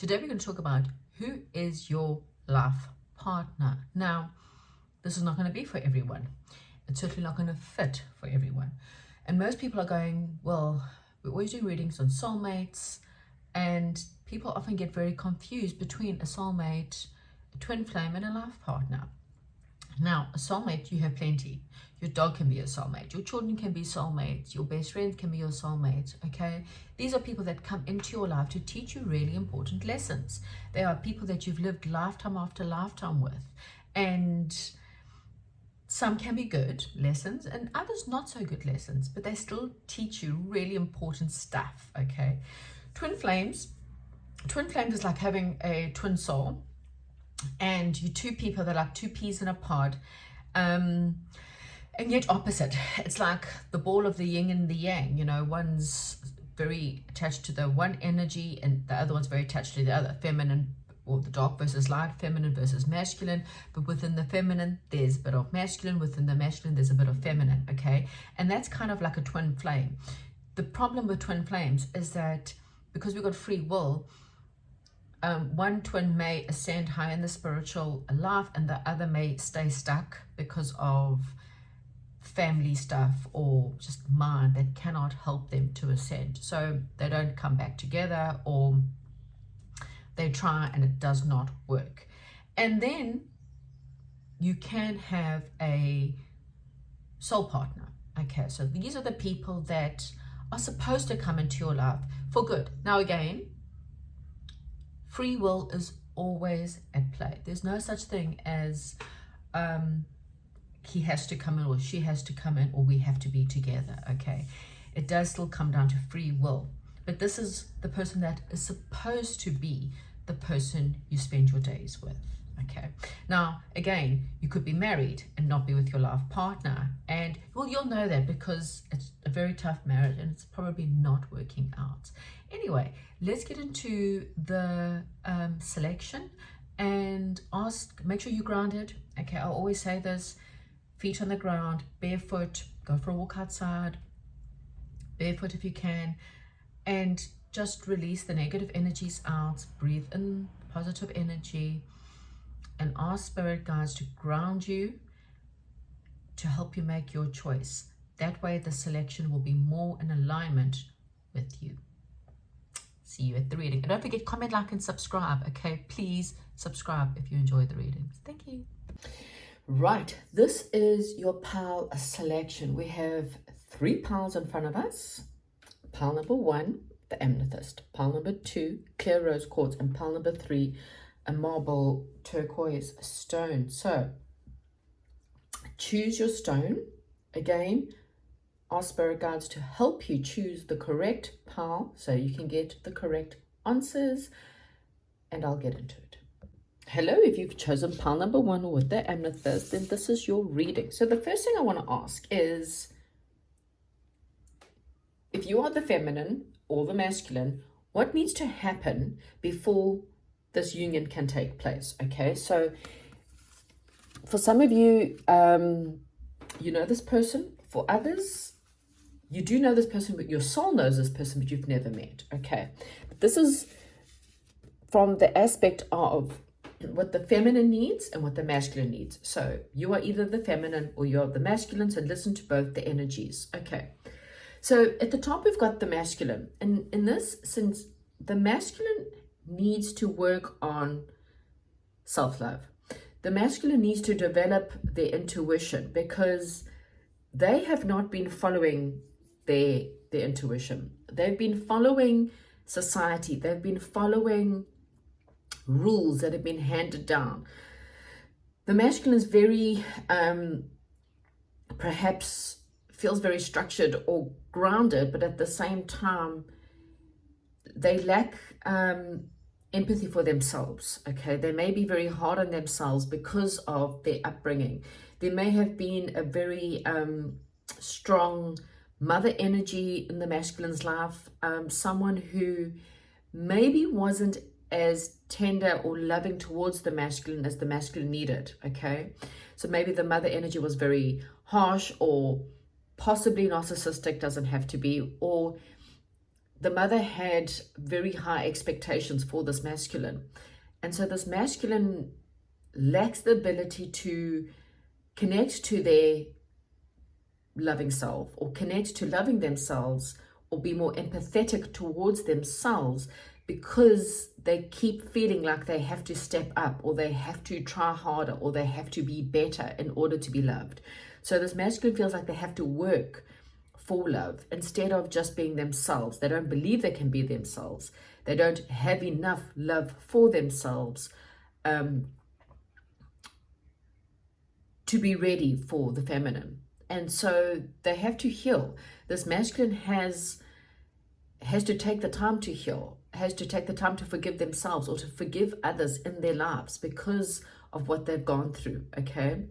Today we're going to talk about who is your life partner. Now, this is not going to be for everyone. It's certainly not going to fit for everyone. And most people are going, well, we always do readings on soulmates, and people often get very confused between a soulmate, a twin flame, and a life partner. Now, a soulmate, you have plenty. Your dog can be a soulmate. Your children can be soulmates. Your best friend can be your soulmate, okay? These are people that come into your life to teach you really important lessons. They are people that you've lived lifetime after lifetime with. And some can be good lessons and others not so good lessons, but they still teach you really important stuff, okay? Twin flames is like having a twin soul, and you two people that are like two peas in a pod, and yet opposite. It's like the ball of the yin and the yang, you know, one's very attached to the one energy and the other one's very attached to the other, feminine, or the dark versus light, feminine versus masculine. But within the feminine there's a bit of masculine, within the masculine there's a bit of feminine, okay? And that's kind of like a twin flame. The problem with twin flames is that because we've got free will, one twin may ascend high in the spiritual life and the other may stay stuck because of family stuff or just mind that cannot help them to ascend. So they don't come back together, or they try and it does not work. And then you can have a soul partner. Okay, so these are the people that are supposed to come into your life for good. Now again, free will is always at play. There's no such thing as he has to come in or she has to come in or we have to be together, okay? It does still come down to free will. But this is the person that is supposed to be the person you spend your days with, okay? Now, again, you could be married and not be with your life partner. And, well, you'll know that because it's a very tough marriage and it's probably not working out. Anyway, let's get into the selection and make sure you're grounded, okay? I always say this, feet on the ground, barefoot, go for a walk outside, barefoot if you can, and just release the negative energies out, breathe in positive energy, and ask spirit guides to ground you to help you make your choice. That way the selection will be more in alignment with you. See you at the reading. And don't forget, comment, like, and subscribe, okay? Please subscribe if you enjoy the readings. Thank you. Right, this is your pile selection. We have 3 piles in front of us. Pile number 1, the amethyst. Pile number 2, clear rose quartz. And pile number 3, a marble turquoise stone. So choose your stone. Again, ask spirit guides to help you choose the correct pile so you can get the correct answers, and I'll get into it. Hello, if you've chosen pile number 1 with the amethyst, then this is your reading. So the first thing I want to ask is, if you are the feminine or the masculine, what needs to happen before this union can take place? Okay, so for some of you, you know this person. For others, you do know this person, but your soul knows this person, but you've never met. Okay, but this is from the aspect of what the feminine needs and what the masculine needs. So you are either the feminine or you're the masculine, so listen to both the energies. Okay, so at the top we've got the masculine, and in this, since the masculine needs to work on self-love, the masculine needs to develop their intuition, because they have not been following their intuition. They've been following society. They've been following rules that have been handed down. The masculine is very, perhaps feels very structured or grounded, but at the same time, they lack empathy for themselves, okay? They may be very hard on themselves because of their upbringing. There may have been a very strong mother energy in the masculine's life, someone who maybe wasn't as tender or loving towards the masculine as the masculine needed, okay? So maybe the mother energy was very harsh, or possibly narcissistic, doesn't have to be, or the mother had very high expectations for this masculine. And so this masculine lacks the ability to connect to their loving self, or connect to loving themselves, or be more empathetic towards themselves, because they keep feeling like they have to step up, or they have to try harder, or they have to be better in order to be loved. So this masculine feels like they have to work for love instead of just being themselves. They don't believe they can be themselves. They don't have enough love for themselves to be ready for the feminine. And so they have to heal. This masculine has to take the time to heal, has to take the time to forgive themselves, or to forgive others in their lives because of what they've gone through, okay?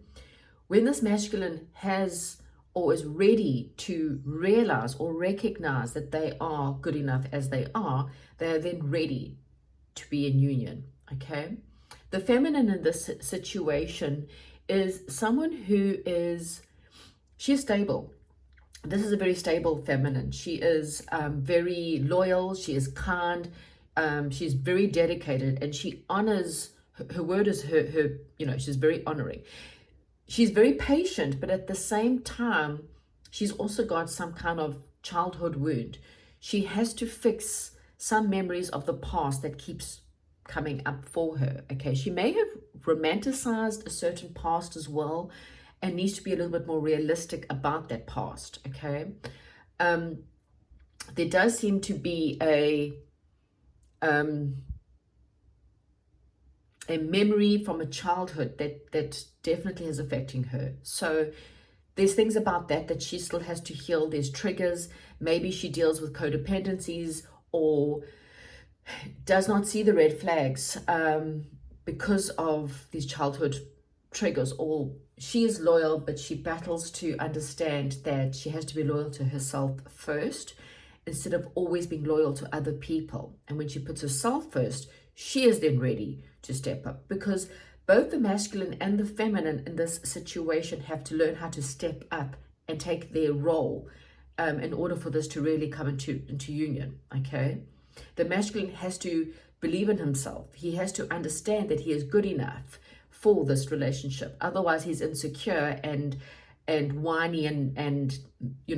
When this masculine has, or is ready to realize or recognize that they are good enough as they are then ready to be in union, okay? The feminine in this situation is someone who is, she's stable. This is a very stable feminine. She is very loyal. She is kind. She's very dedicated, and she honors, her word is her, she's very honoring. She's very patient, but at the same time, she's also got some kind of childhood wound. She has to fix some memories of the past that keeps coming up for her, okay? She may have romanticized a certain past as well, and needs to be a little bit more realistic about that past, okay? There does seem to be a memory from a childhood that definitely is affecting her. So there's things about that she still has to heal. There's triggers. Maybe she deals with codependencies, or does not see the red flags because of these childhood triggers. Or she is loyal, but she battles to understand that she has to be loyal to herself first, instead of always being loyal to other people. And when she puts herself first, she is then ready to step up, because both the masculine and the feminine in this situation have to learn how to step up and take their role in order for this to really come into union, okay? The masculine has to believe in himself. He has to understand that he is good enough for this relationship. Otherwise, he's insecure and whiny and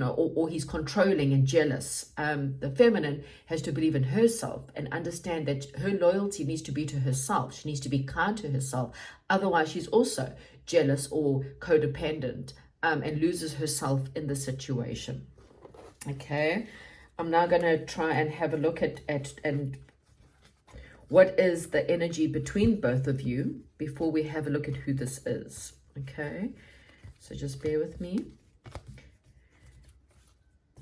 or he's controlling and jealous. The feminine has to believe in herself and understand that her loyalty needs to be to herself. She needs to be kind to herself. Otherwise, she's also jealous or codependent and loses herself in the situation. Okay, I'm now going to try and have a look at what is the energy between both of you before we have a look at who this is. Okay, so just bear with me.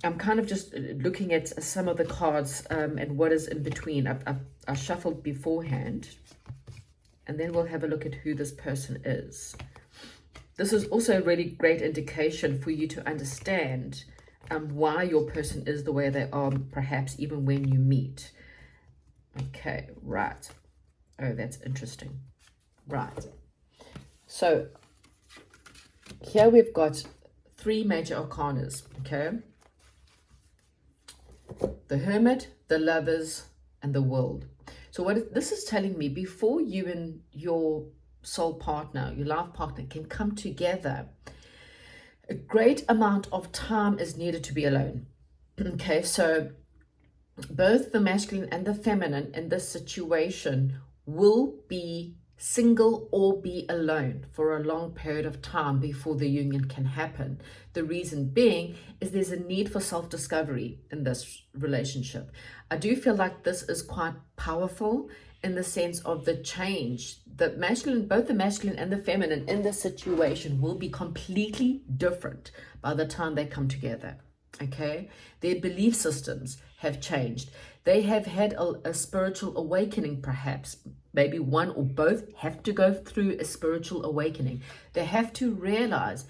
I'm kind of just looking at some of the cards and what is in between. I shuffled beforehand, and then we'll have a look at who this person is. This is also a really great indication for you to understand why your person is the way they are, perhaps even when you meet. Okay, right. Oh, that's interesting. Right. So here we've got three major arcanas, okay? The Hermit, the Lovers, and the World. So what this is telling me, before you and your soul partner, your life partner, can come together, a great amount of time is needed to be alone. Okay, so both the masculine and the feminine in this situation will be single or be alone for a long period of time before the union can happen. The reason being is there's a need for self-discovery in this relationship. I do feel like this is quite powerful in the sense of the change. The masculine, both the masculine and the feminine in this situation will be completely different by the time they come together. Okay, their belief systems have changed. They have had a spiritual awakening, perhaps. Maybe one or both have to go through a spiritual awakening. They have to realize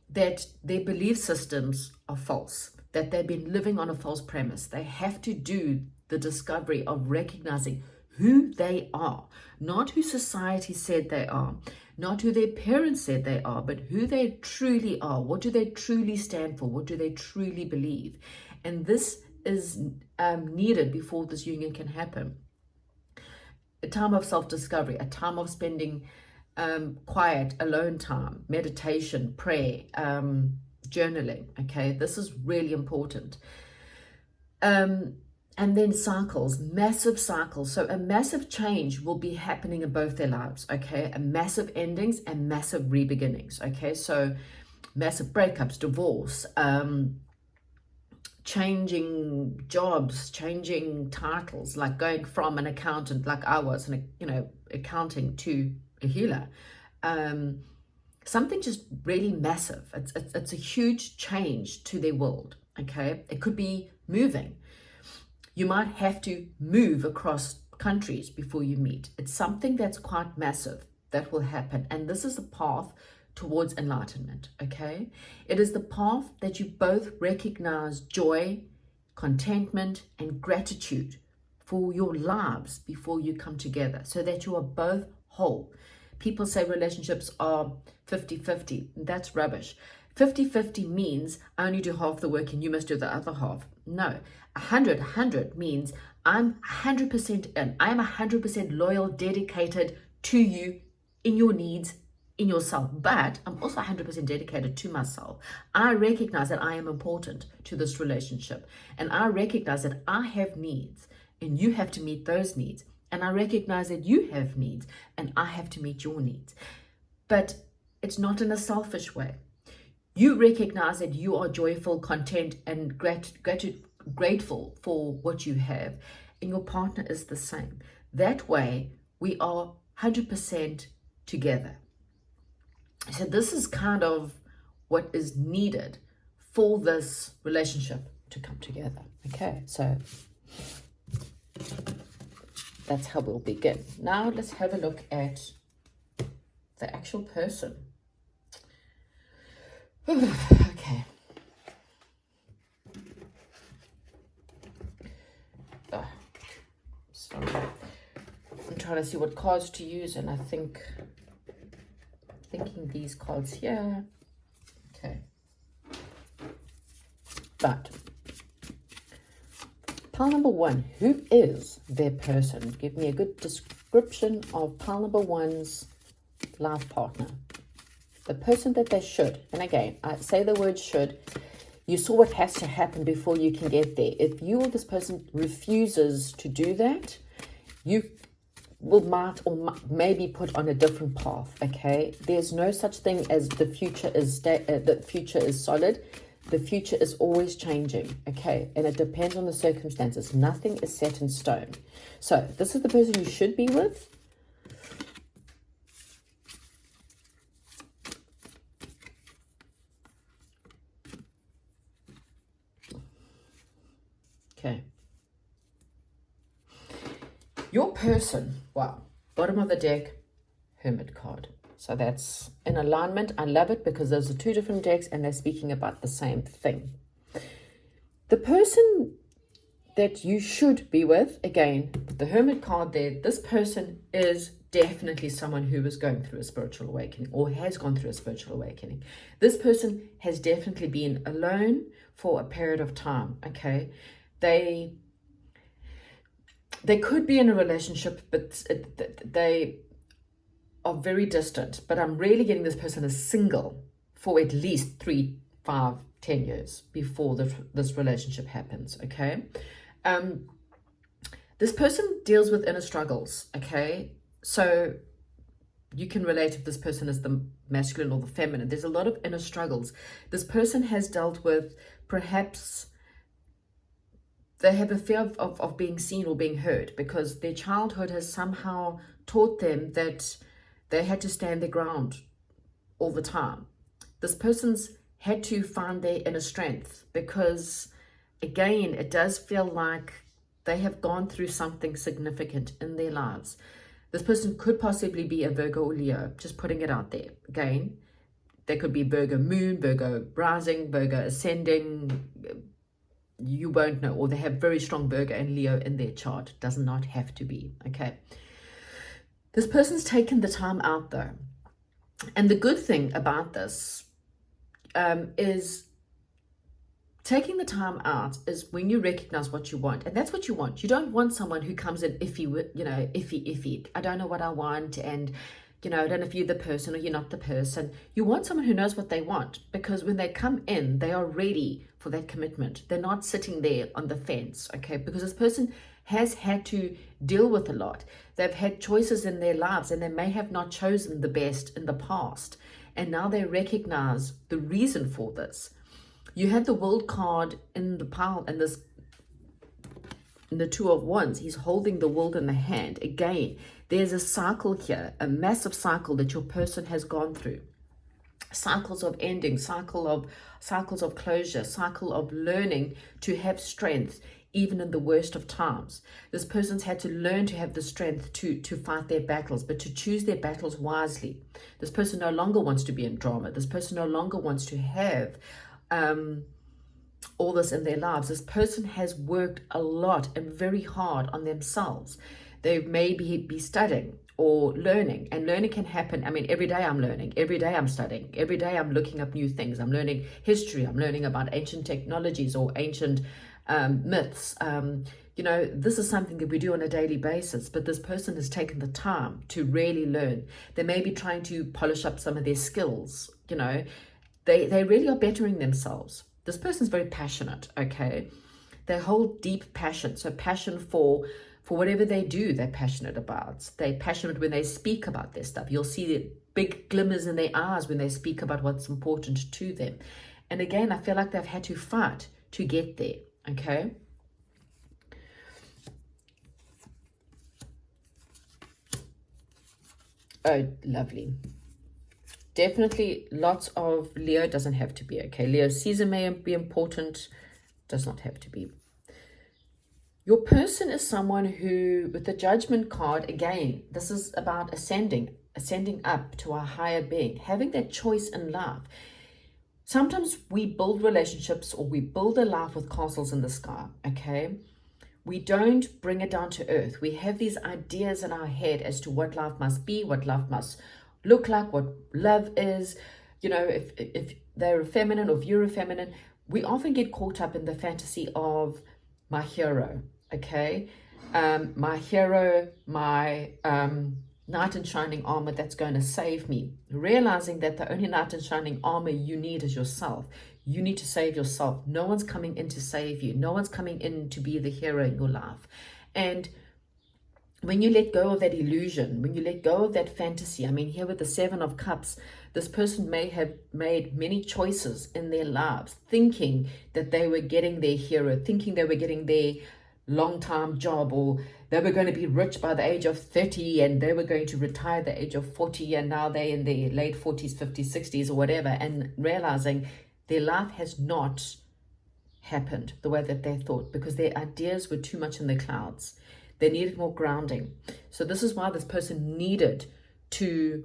that their belief systems are false, that they've been living on a false premise. They have to do the discovery of recognizing who they are, not who society said they are, not who their parents said they are, but who they truly are. What do they truly stand for? What do they truly believe? And this is needed before this union can happen. A time of self-discovery, a time of spending quiet, alone time, meditation, prayer, journaling. Okay, this is really important. And then cycles, massive cycles. So a massive change will be happening in both their lives. Okay, a massive endings and massive re-beginnings. Okay, so massive breakups, divorce, changing jobs, changing titles, like going from an accountant, like I was, accounting, to a healer. Something just really massive. It's a huge change to their world. Okay, it could be moving. You might have to move across countries before you meet. It's something that's quite massive that will happen. And this is the path towards enlightenment, okay? It is the path that you both recognize joy, contentment, and gratitude for your lives before you come together, so that you are both whole. People say relationships are 50-50. That's rubbish. 50-50 means I only do half the work and you must do the other half. No, 100 means I'm 100% in. I'm 100% loyal, dedicated to you in your needs, in yourself. But I'm also 100% dedicated to myself. I recognize that I am important to this relationship. And I recognize that I have needs and you have to meet those needs. And I recognize that you have needs and I have to meet your needs. But it's not in a selfish way. You recognize that you are joyful, content, and grateful for what you have, and your partner is the same. That way, we are 100% together. So this is kind of what is needed for this relationship to come together. Okay, so that's how we'll begin. Now let's have a look at the actual person. Okay. Sorry. I'm trying to see what cards to use, and I'm thinking these cards here. Okay. But pile number one, who is their person? Give me a good description of pile number one's life partner. The person that they should, and again, I say the word should, you saw what has to happen before you can get there. If you or this person refuses to do that, you might maybe put on a different path, okay? There's no such thing as the future is solid. The future is always changing, okay? And it depends on the circumstances. Nothing is set in stone. So this is the person you should be with. Okay. Your person, wow, bottom of the deck, Hermit card. So that's in alignment. I love it because those are two different decks and they're speaking about the same thing. The person that you should be with, again, the Hermit card there, this person is definitely someone who is going through a spiritual awakening or has gone through a spiritual awakening. This person has definitely been alone for a period of time, okay? They could be in a relationship, but they are very distant. But I'm really getting this person is single for at least 3, 5, 10 years before this relationship happens, okay? This person deals with inner struggles, okay? So you can relate if this person is the masculine or the feminine. There's a lot of inner struggles. This person has dealt with perhaps they have a fear of being seen or being heard because their childhood has somehow taught them that they had to stand their ground all the time. This person's had to find their inner strength because, again, it does feel like they have gone through something significant in their lives. This person could possibly be a Virgo or Leo, just putting it out there. Again, they could be Virgo moon, Virgo rising, Virgo ascending. You won't know, or they have very strong Virgo and Leo in their chart. Does not have to be, okay? This person's taken the time out though. And the good thing about this is Taking the time out is when you recognize what you want, and that's what you want. You don't want someone who comes in iffy, iffy. I don't know what I want, and I don't know if you're the person or you're not the person. You want someone who knows what they want, because when they come in, they are ready for that commitment. They're not sitting there on the fence, okay? Because this person has had to deal with a lot. They've had choices in their lives, and they may have not chosen the best in the past, and now they recognize the reason for this. You have the World card in the pile, and this in the Two of Wands. He's holding the world in the hand. Again, there's a cycle here, a massive cycle that your person has gone through. Cycles of ending, cycles of closure, cycle of learning to have strength even in the worst of times. This person's had to learn to have the strength to fight their battles, but to choose their battles wisely. This person no longer wants to be in drama. This person no longer wants to have all this in their lives. This person has worked a lot and very hard on themselves. They may be studying or learning, and learning can happen. I mean, every day I'm learning, every day I'm studying, every day I'm looking up new things. I'm learning history, I'm learning about ancient technologies or ancient myths. This is something that we do on a daily basis, but this person has taken the time to really learn. They may be trying to polish up some of their skills. They really are bettering themselves. This person's very passionate, okay? They hold deep passion. So passion for whatever they do, they're passionate about. They're passionate when they speak about their stuff. You'll see the big glimmers in their eyes when they speak about what's important to them. And again, I feel like they've had to fight to get there, okay? Oh, lovely. Definitely lots of Leo. Doesn't have to be, okay? Leo season may be important, does not have to be. Your person is someone who, with the Judgment card, again, this is about ascending up to a higher being, having that choice in life. Sometimes we build relationships, or we build a life with castles in the sky, okay? We don't bring it down to earth. We have these ideas in our head as to what life must be, what life must look like, what love is. If they're feminine or if you're a feminine, we often get caught up in the fantasy of my hero, okay? My hero, my knight in shining armor that's going to save me. Realizing that the only knight in shining armor you need is yourself. You need to save yourself. No one's coming in to save you. No one's coming in to be the hero in your life. And when you let go of that illusion, when you let go of that fantasy, I mean, here with the Seven of Cups, this person may have made many choices in their lives, thinking that they were getting their hero, thinking they were getting their long-time job, or they were going to be rich by the age of 30, and they were going to retire at the age of 40, and now they're in their late 40s, 50s, 60s, or whatever, and realizing their life has not happened the way that they thought, because their ideas were too much in the clouds. They needed more grounding. So this is why this person needed to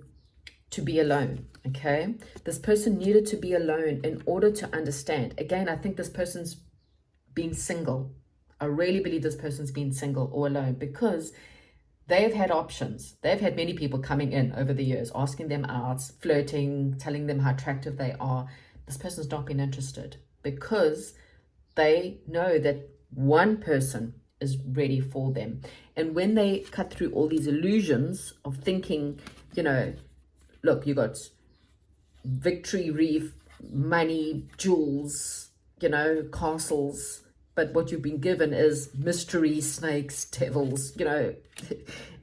be alone, okay? This person needed to be alone in order to understand. Again, I think this person's been single. I really believe this person's been single or alone, because they've had options. They've had many people coming in over the years, asking them out, flirting, telling them how attractive they are. This person's not been interested, because they know that one person is ready for them. And when they cut through all these illusions of thinking, look, you got Victory Reef, money, jewels, castles, but what you've been given is mystery, snakes, devils,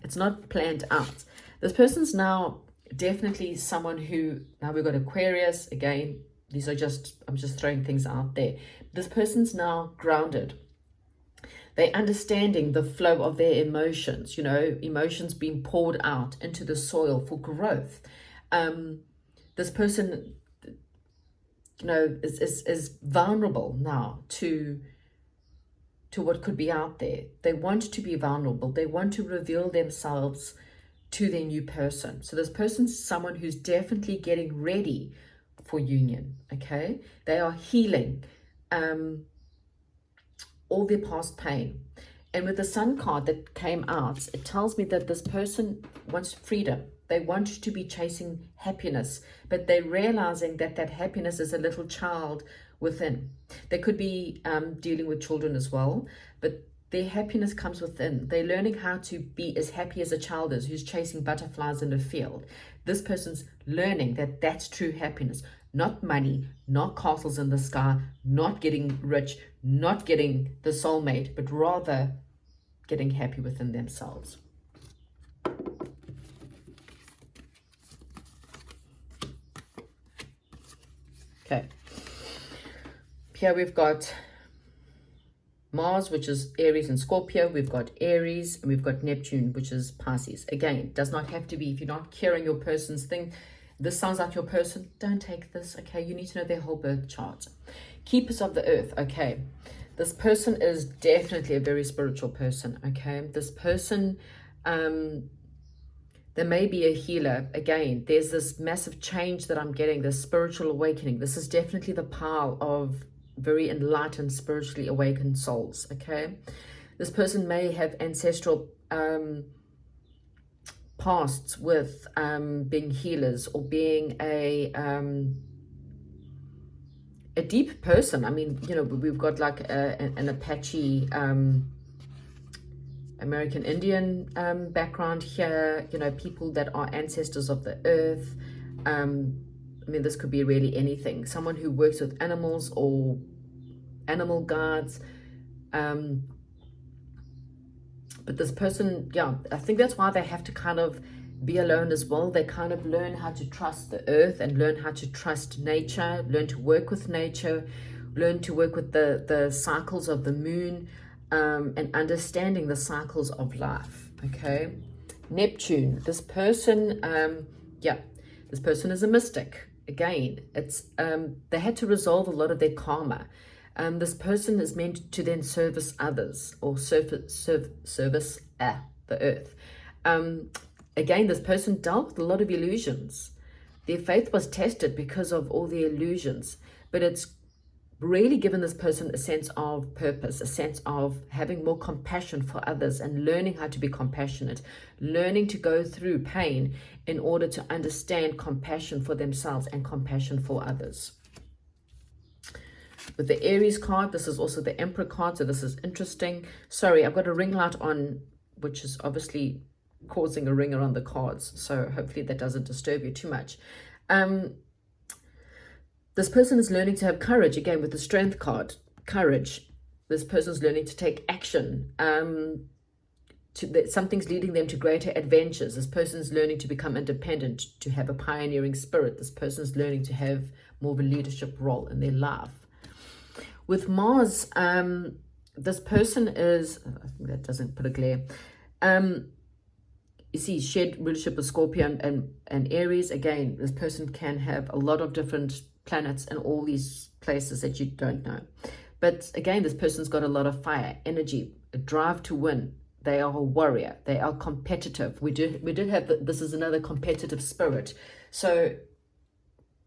it's not planned out. This person's now definitely someone who, now we've got Aquarius, again, I'm just throwing things out there. This person's now grounded. They're understanding the flow of their emotions, emotions being poured out into the soil for growth. This person, is vulnerable now to what could be out there. They want to be vulnerable. They want to reveal themselves to their new person. So this person's someone who's definitely getting ready for union, okay? They are healing all their past pain. And with the Sun card that came out, it tells me that this person wants freedom. They want to be chasing happiness, but they're realizing that that happiness is a little child within. They could be dealing with children as well, but their happiness comes within. They're learning how to be as happy as a child is who's chasing butterflies in a field. This person's learning that that's true happiness. Not money, not castles in the sky, not getting rich, not getting the soulmate, but rather getting happy within themselves. Okay. Here we've got Mars, which is Aries and Scorpio. We've got Aries, and we've got Neptune, which is Pisces. Again, it does not have to be, if you're not caring your person's thing, this sounds like your person, don't take this, okay? You need to know their whole birth chart. Keepers of the earth, okay? This person is definitely a very spiritual person, okay? This person, there may be a healer. Again, there's this massive change that I'm getting, this spiritual awakening. This is definitely the power of very enlightened, spiritually awakened souls, okay? This person may have ancestral pasts with being healers or being a deep person. I mean, you know, we've got like an Apache American Indian background here, you know, people that are ancestors of the earth. I mean, this could be really anything. Someone who works with animals or animal guards. But this person, yeah, I think that's why they have to kind of be alone as well. They kind of learn how to trust the earth and learn how to trust nature, learn to work with nature, learn to work with the cycles of the moon, and understanding the cycles of life, okay? Neptune, this person, yeah, this person is a mystic. Again, it's they had to resolve a lot of their karma. This person is meant to then service others or service the earth. Again, this person dealt with a lot of illusions. Their faith was tested because of all the illusions, but it's really given this person a sense of purpose, a sense of having more compassion for others and learning how to be compassionate, learning to go through pain in order to understand compassion for themselves and compassion for others. With the Aries card, this is also the Emperor card, so this is interesting. Sorry, I've got a ring light on, which is obviously causing a ring around the cards, so hopefully that doesn't disturb you too much. This person is learning to have courage, again with the Strength card, courage. This person's learning to take action. Something's leading them to greater adventures. This person's learning to become independent, to have a pioneering spirit. This person's learning to have more of a leadership role in their life. With Mars, this person is, I think that doesn't put a glare. You see, shared rulership with Scorpio and Aries. Again, this person can have a lot of different planets in all these places that you don't know. But again, this person's got a lot of fire, energy, a drive to win. They are a warrior. They are competitive. We did have, this is another competitive spirit. So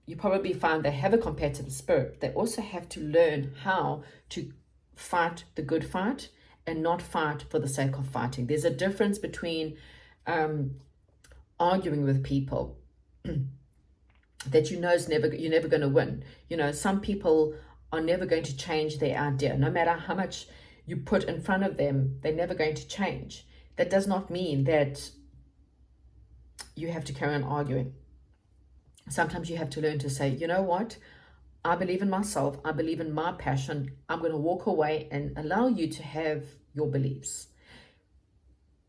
you probably find they have a competitive spirit. They also have to learn how to fight the good fight and not fight for the sake of fighting. There's a difference between arguing with people that you know is you're never going to win. You know, some people are never going to change their idea. No matter how much you put in front of them, they're never going to change. That does not mean that you have to carry on arguing. Sometimes you have to learn to say, you know what? I believe in myself. I believe in my passion. I'm going to walk away and allow you to have your beliefs.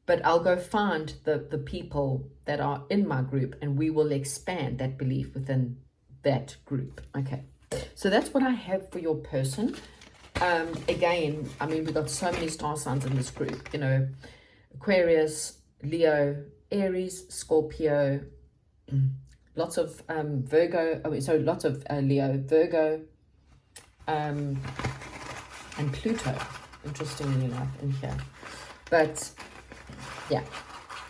But I'll go find the people that are in my group and we will expand that belief within that group. Okay, so that's what I have for your person. Again, I mean, we've got so many star signs in this group, you know, Aquarius, Leo, Aries, Scorpio, lots of Virgo, lots of Leo, Virgo, and Pluto, interestingly enough, in here. But yeah,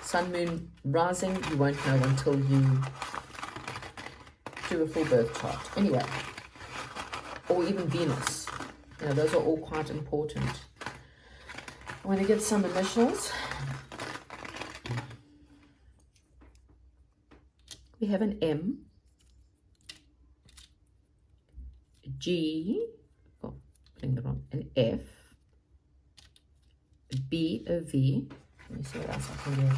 Sun, Moon, Rising, you won't know until you do a full birth chart. Anyway, or even Venus. You know, those are all quite important. I'm going to get some initials. We have an M, G, oh, putting the wrong, an F, B, a V. Let me see what else I can get.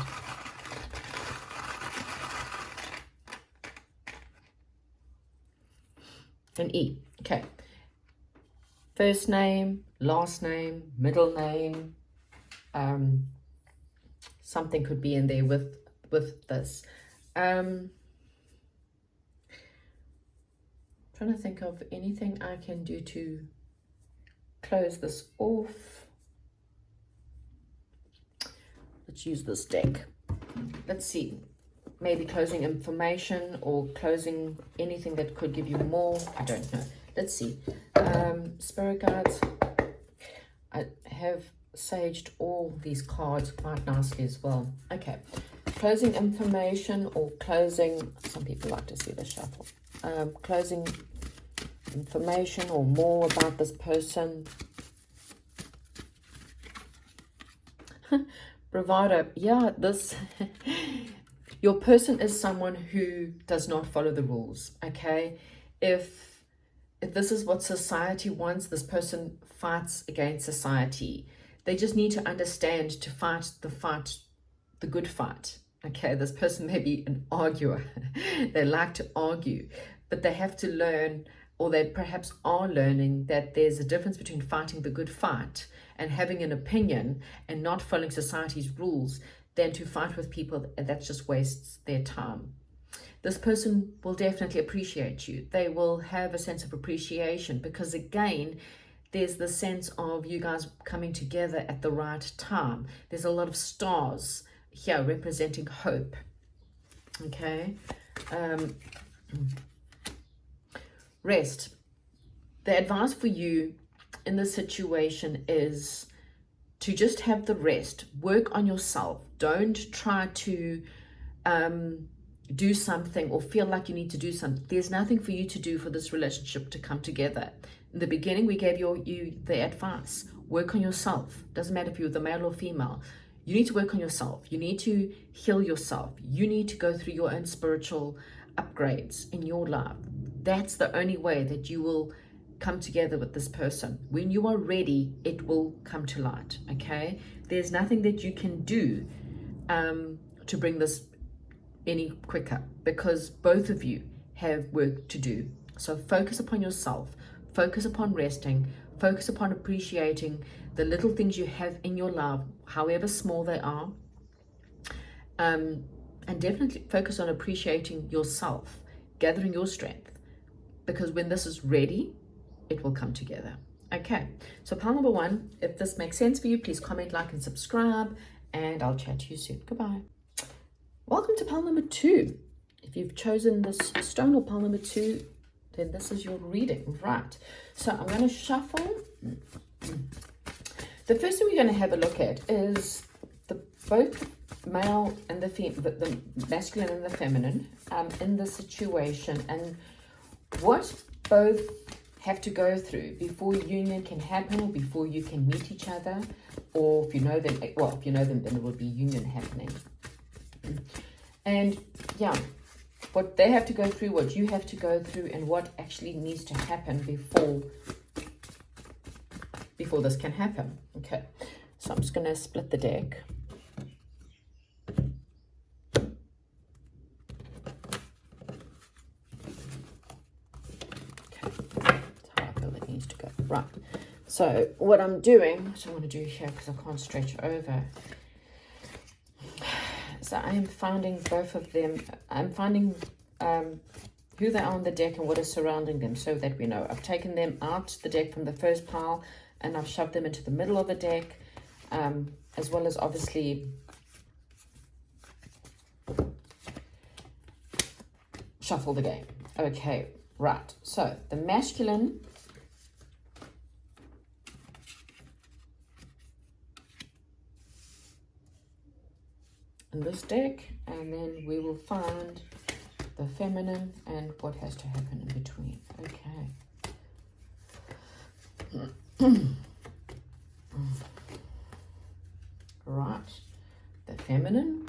An E. Okay. First name, last name, middle name. Something could be in there with this. Trying to think of anything I can do to close this off. Let's use this deck. Let's see. Maybe closing information or closing anything that could give you more. I don't know. Let's see. Spirit guides. I have saged all these cards quite nicely as well. Okay. Closing information or closing. Some people like to see the shuffle. Closing information or more about this person. Bravado. Yeah, this your person is someone who does not follow the rules. Okay, if this is what society wants, this person fights against society. They just need to understand to fight the good fight. Okay, this person may be an arguer. They like to argue, but they have to learn, or they perhaps are learning, that there's a difference between fighting the good fight and having an opinion and not following society's rules than to fight with people that just wastes their time. This person will definitely appreciate you. They will have a sense of appreciation because, again, there's the sense of you guys coming together at the right time. There's a lot of stars here representing hope. Okay. Rest. The advice for you in this situation is to just have the rest. Work on yourself. Don't try to do something or feel like you need to do something. There's nothing for you to do for this relationship to come together. In the beginning, we gave you the advice. Work on yourself. Doesn't matter if you're the male or female. You need to work on yourself. You need to heal yourself. You need to go through your own spiritual upgrades in your life. That's the only way that you will come together with this person. When you are ready, it will come to light. Okay? There's nothing that you can do to bring this any quicker, because both of you have work to do. So focus upon yourself. Focus upon resting. Focus upon appreciating the little things you have in your life, however small they are. And definitely focus on appreciating yourself, gathering your strength, because when this is ready, it will come together. Okay, so pile number one, if this makes sense for you, please comment, like, and subscribe, and I'll chat to you soon. Goodbye. Welcome to pile number two. If you've chosen this stone or pile number two, then this is your reading, right? So I'm going to shuffle. The first thing we're going to have a look at is both male and the masculine and the feminine in the situation, and what both have to go through before union can happen, or before you can meet each other, or if you know them, well, if you know them, then it will be union happening. And yeah, what they have to go through, what you have to go through, and what actually needs to happen before this can happen. Okay, so I'm just going to split the deck. Right, so what I'm doing, what I want to do here, because I can't stretch over, so I'm finding both of them. I'm finding who they are on the deck and what is surrounding them, so that we know. I've taken them out the deck from the first pile, and I've shoved them into the middle of the deck, as well as obviously shuffled again. Okay, right, so the masculine in this deck, and then we will find the feminine and what has to happen in between. Okay. Right, the feminine.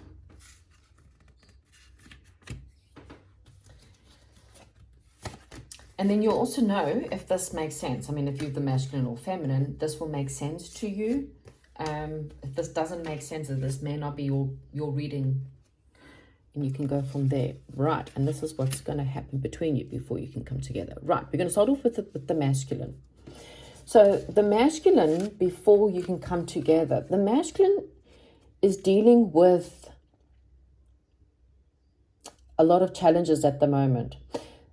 And then you'll also know if this makes sense. I mean, if you're the masculine or feminine, this will make sense to you. If this doesn't make sense, then this may not be your reading. And you can go from there. Right, and this is what's going to happen between you before you can come together. Right, we're going to start off with the masculine. So the masculine, before you can come together, the masculine is dealing with a lot of challenges at the moment.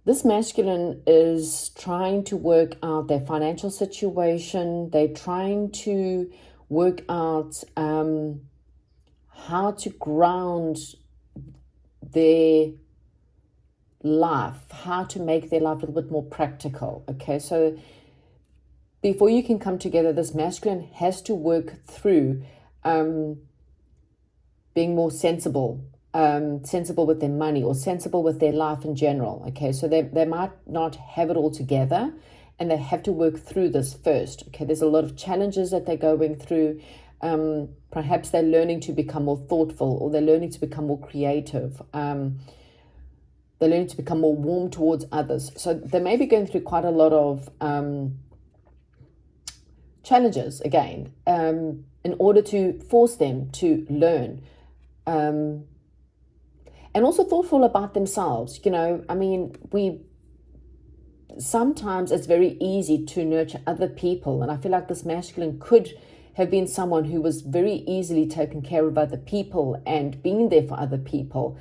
This masculine is trying to work out their financial situation. They're trying to work out how to ground their life, how to make their life a little bit more practical. Okay, so before you can come together, this masculine has to work through being more sensible with their money, or sensible with their life in general. Okay, so they might not have it all together, and they have to work through this first. Okay, there's a lot of challenges that they're going through. Perhaps they're learning to become more thoughtful, or they're learning to become more creative. They're learning to become more warm towards others. So they may be going through quite a lot of challenges again, in order to force them to learn. And also thoughtful about themselves. You know, I mean, sometimes it's very easy to nurture other people. And I feel like this masculine could have been someone who was very easily taking care of other people and being there for other people,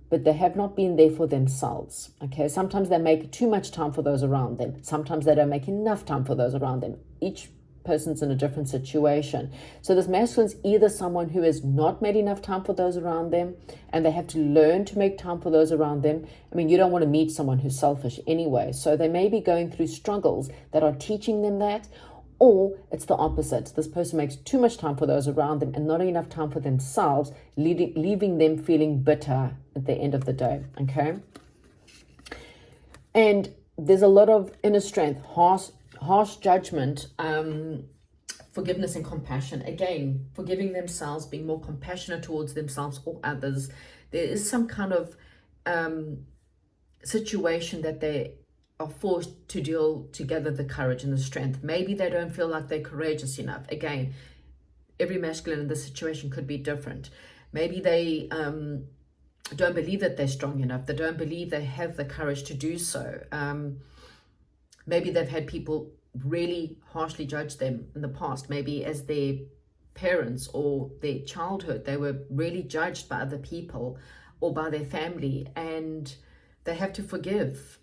but they have not been there for themselves. Okay, sometimes they make too much time for those around them. Sometimes they don't make enough time for those around them. Each person's in a different situation. So this masculine's either someone who has not made enough time for those around them, and they have to learn to make time for those around them. I mean, you don't want to meet someone who's selfish anyway. So they may be going through struggles that are teaching them that, or it's the opposite. This person makes too much time for those around them and not enough time for themselves, leaving them feeling bitter at the end of the day. Okay. And there's a lot of inner strength, harsh judgment, forgiveness and compassion. Again, forgiving themselves, being more compassionate towards themselves or others. There is some kind of situation that they are forced to deal together, the courage and the strength. Maybe they don't feel like they're courageous enough. Again, every masculine in this situation could be different. Maybe they don't believe that they're strong enough. They don't believe they have the courage to do so. Maybe they've had people really harshly judge them in the past. Maybe as their parents or their childhood, they were really judged by other people or by their family, and they have to forgive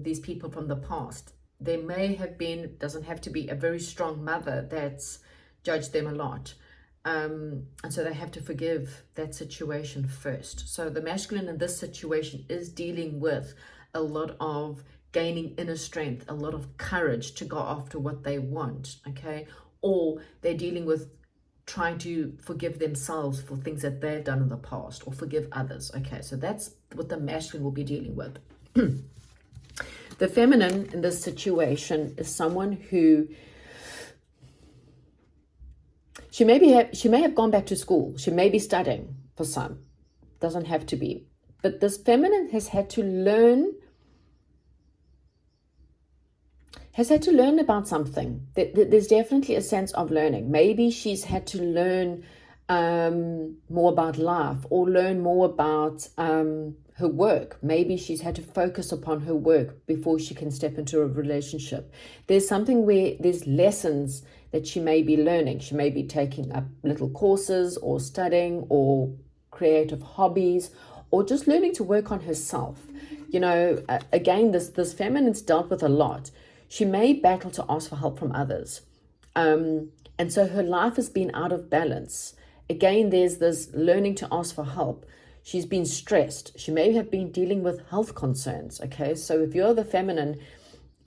these people from the past. There may have been, doesn't have to be, a very strong mother that's judged them a lot. And so they have to forgive that situation first. So the masculine in this situation is dealing with a lot of gaining inner strength, a lot of courage to go after what they want, okay? Or they're dealing with trying to forgive themselves for things that they've done in the past, or forgive others, okay? So that's what the masculine will be dealing with. The feminine in this situation is someone who, she may have gone back to school. She may be studying for some. Doesn't have to be. But this feminine has had to learn about something. There's definitely a sense of learning. Maybe she's had to learn more about life, or learn more about her work. Maybe she's had to focus upon her work before she can step into a relationship. There's something where there's lessons that she may be learning. She may be taking up little courses, or studying, or creative hobbies, or just learning to work on herself. You know, again, this feminine's dealt with a lot. She may battle to ask for help from others. And so her life has been out of balance. Again, there's this learning to ask for help. She's been stressed. She may have been dealing with health concerns, okay? So if you're the feminine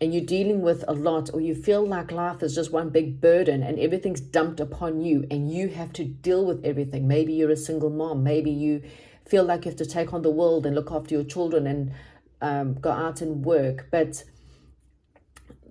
and you're dealing with a lot, or you feel like life is just one big burden and everything's dumped upon you and you have to deal with everything. Maybe you're a single mom. Maybe you feel like you have to take on the world and look after your children and go out and work. But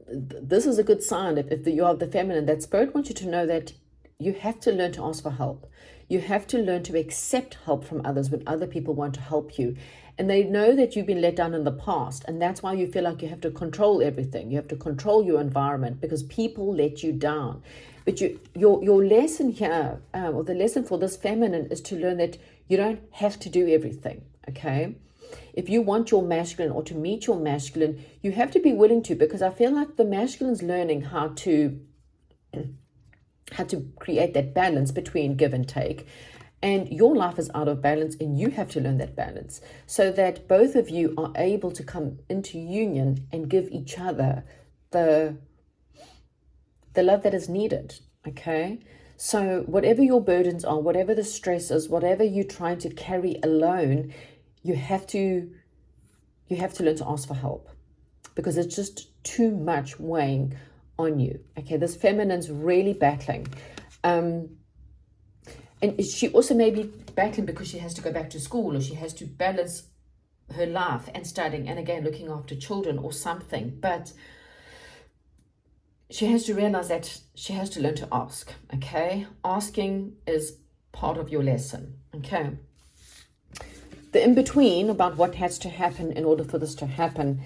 this is a good sign if you are the feminine, that spirit wants you to know that you have to learn to ask for help. You have to learn to accept help from others when other people want to help you. And they know that you've been let down in the past. And that's why you feel like you have to control everything. You have to control your environment because people let you down. But your lesson here, or the lesson for this feminine, is to learn that you don't have to do everything, okay? If you want your masculine or to meet your masculine, you have to be willing to, because I feel like the masculine's learning how to create that balance between give and take. And your life is out of balance and you have to learn that balance so that both of you are able to come into union and give each other the love that is needed, okay? So whatever your burdens are, whatever the stress is, whatever you're trying to carry alone, you have to learn to ask for help because it's just too much weighing on you, okay? This feminine's really battling. And she also may be battling because she has to go back to school or she has to balance her life and studying and again looking after children or something. But she has to realize that she has to learn to ask, okay? Asking is part of your lesson, okay? The in-between about what has to happen in order for this to happen.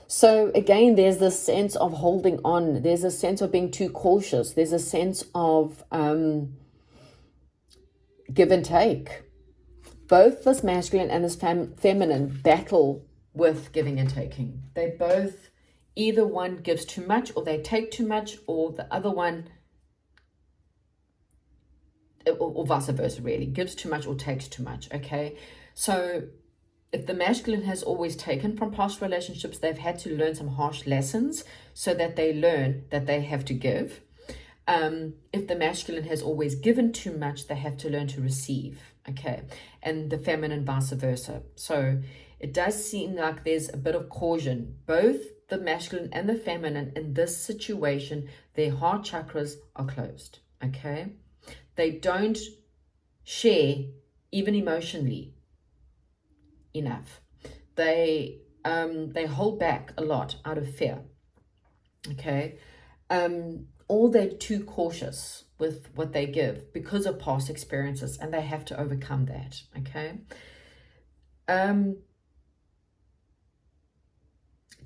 So again, there's this sense of holding on. There's a sense of being too cautious. There's a sense of give and take. Both this masculine and this feminine battle with giving and taking. They both, either one gives too much or they take too much, or the other one, or vice versa really, gives too much or takes too much, okay? So if the masculine has always taken from past relationships, they've had to learn some harsh lessons so that they learn that they have to give. If the masculine has always given too much, they have to learn to receive, okay? And the feminine vice versa. So it does seem like there's a bit of caution. Both the masculine and the feminine in this situation, their heart chakras are closed, okay? They don't share, even emotionally, enough. They hold back a lot out of fear, okay? Or they're too cautious with what they give because of past experiences, and they have to overcome that, okay?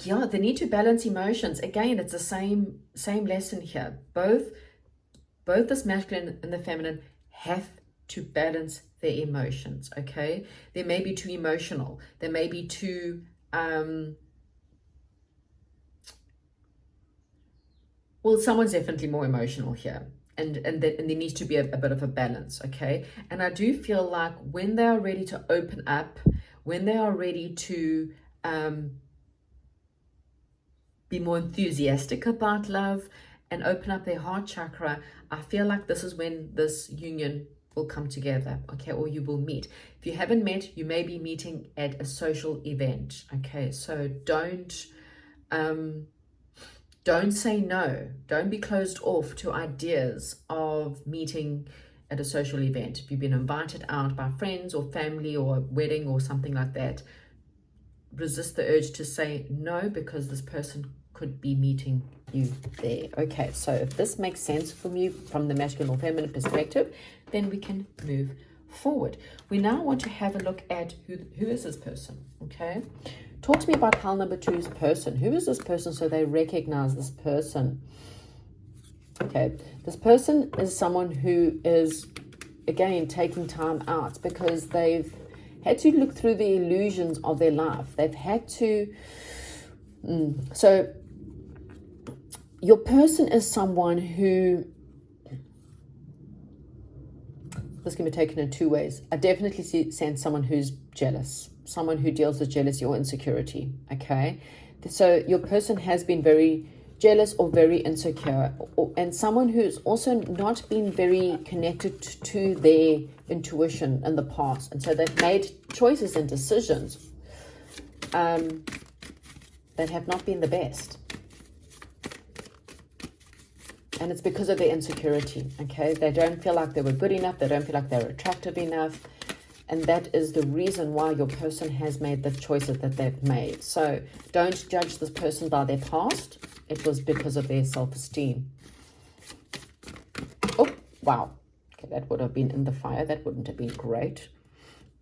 Yeah, they need to balance emotions. Again, it's the same lesson here. Both this masculine and the feminine have to balance their emotions, okay? They may be too emotional. They may be too well, someone's definitely more emotional here, and there needs to be a bit of a balance, okay? And I do feel like when they are ready to open up, when they are ready to be more enthusiastic about love and open up their heart chakra, I feel like this is when this union will come together, okay? Or you will meet. If you haven't met, you may be meeting at a social event, okay? So don't say no. Don't be closed off to ideas of meeting at a social event. If you've been invited out by friends or family or a wedding or something like that, resist the urge to say no, because this person could be meeting you there. Okay, so if this makes sense from you from the masculine or feminine perspective, then we can move forward. We now want to have a look at who is this person, okay? Talk to me about pile number 2's person. Who is this person so they recognize this person? Okay, this person is someone who is, again, taking time out because they've had to look through the illusions of their life. They've had to... So your person is someone who... This can be taken in two ways. I definitely sense someone who's jealous. Someone who deals with jealousy or insecurity, okay? So your person has been very jealous or very insecure, and someone who's also not been very connected to their intuition in the past. And so they've made choices and decisions that have not been the best. And it's because of their insecurity, okay? They don't feel like they were good enough. They don't feel like they were attractive enough. And that is the reason why your person has made the choices that they've made. So don't judge this person by their past. It was because of their self-esteem. Oh, wow. Okay, Okay, that would have been in the fire. That wouldn't have been great.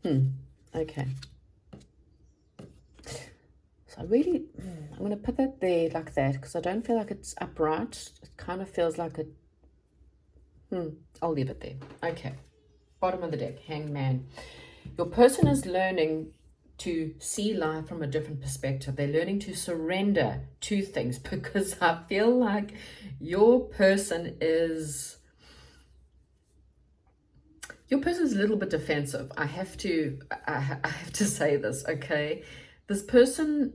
Okay. So I'm going to put that there like that because I don't feel like it's upright. It kind of feels like it. I'll leave it there. Okay. Bottom of the deck, Hangman. Your person is learning to see life from a different perspective. They're learning to surrender to things because I feel like your person is a little bit defensive. I have to say this, okay? This person,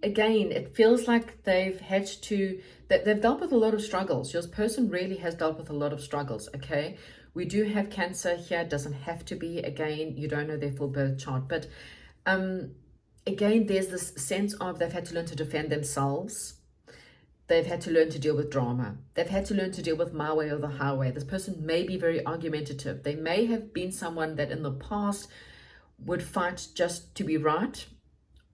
again, it feels like they've dealt with a lot of struggles. Your person really has dealt with a lot of struggles, okay? We do have Cancer here. It doesn't have to be. Again, you don't know their full birth chart. But again, there's this sense of they've had to learn to defend themselves. They've had to learn to deal with drama. They've had to learn to deal with my way or the highway. This person may be very argumentative. They may have been someone that in the past would fight just to be right,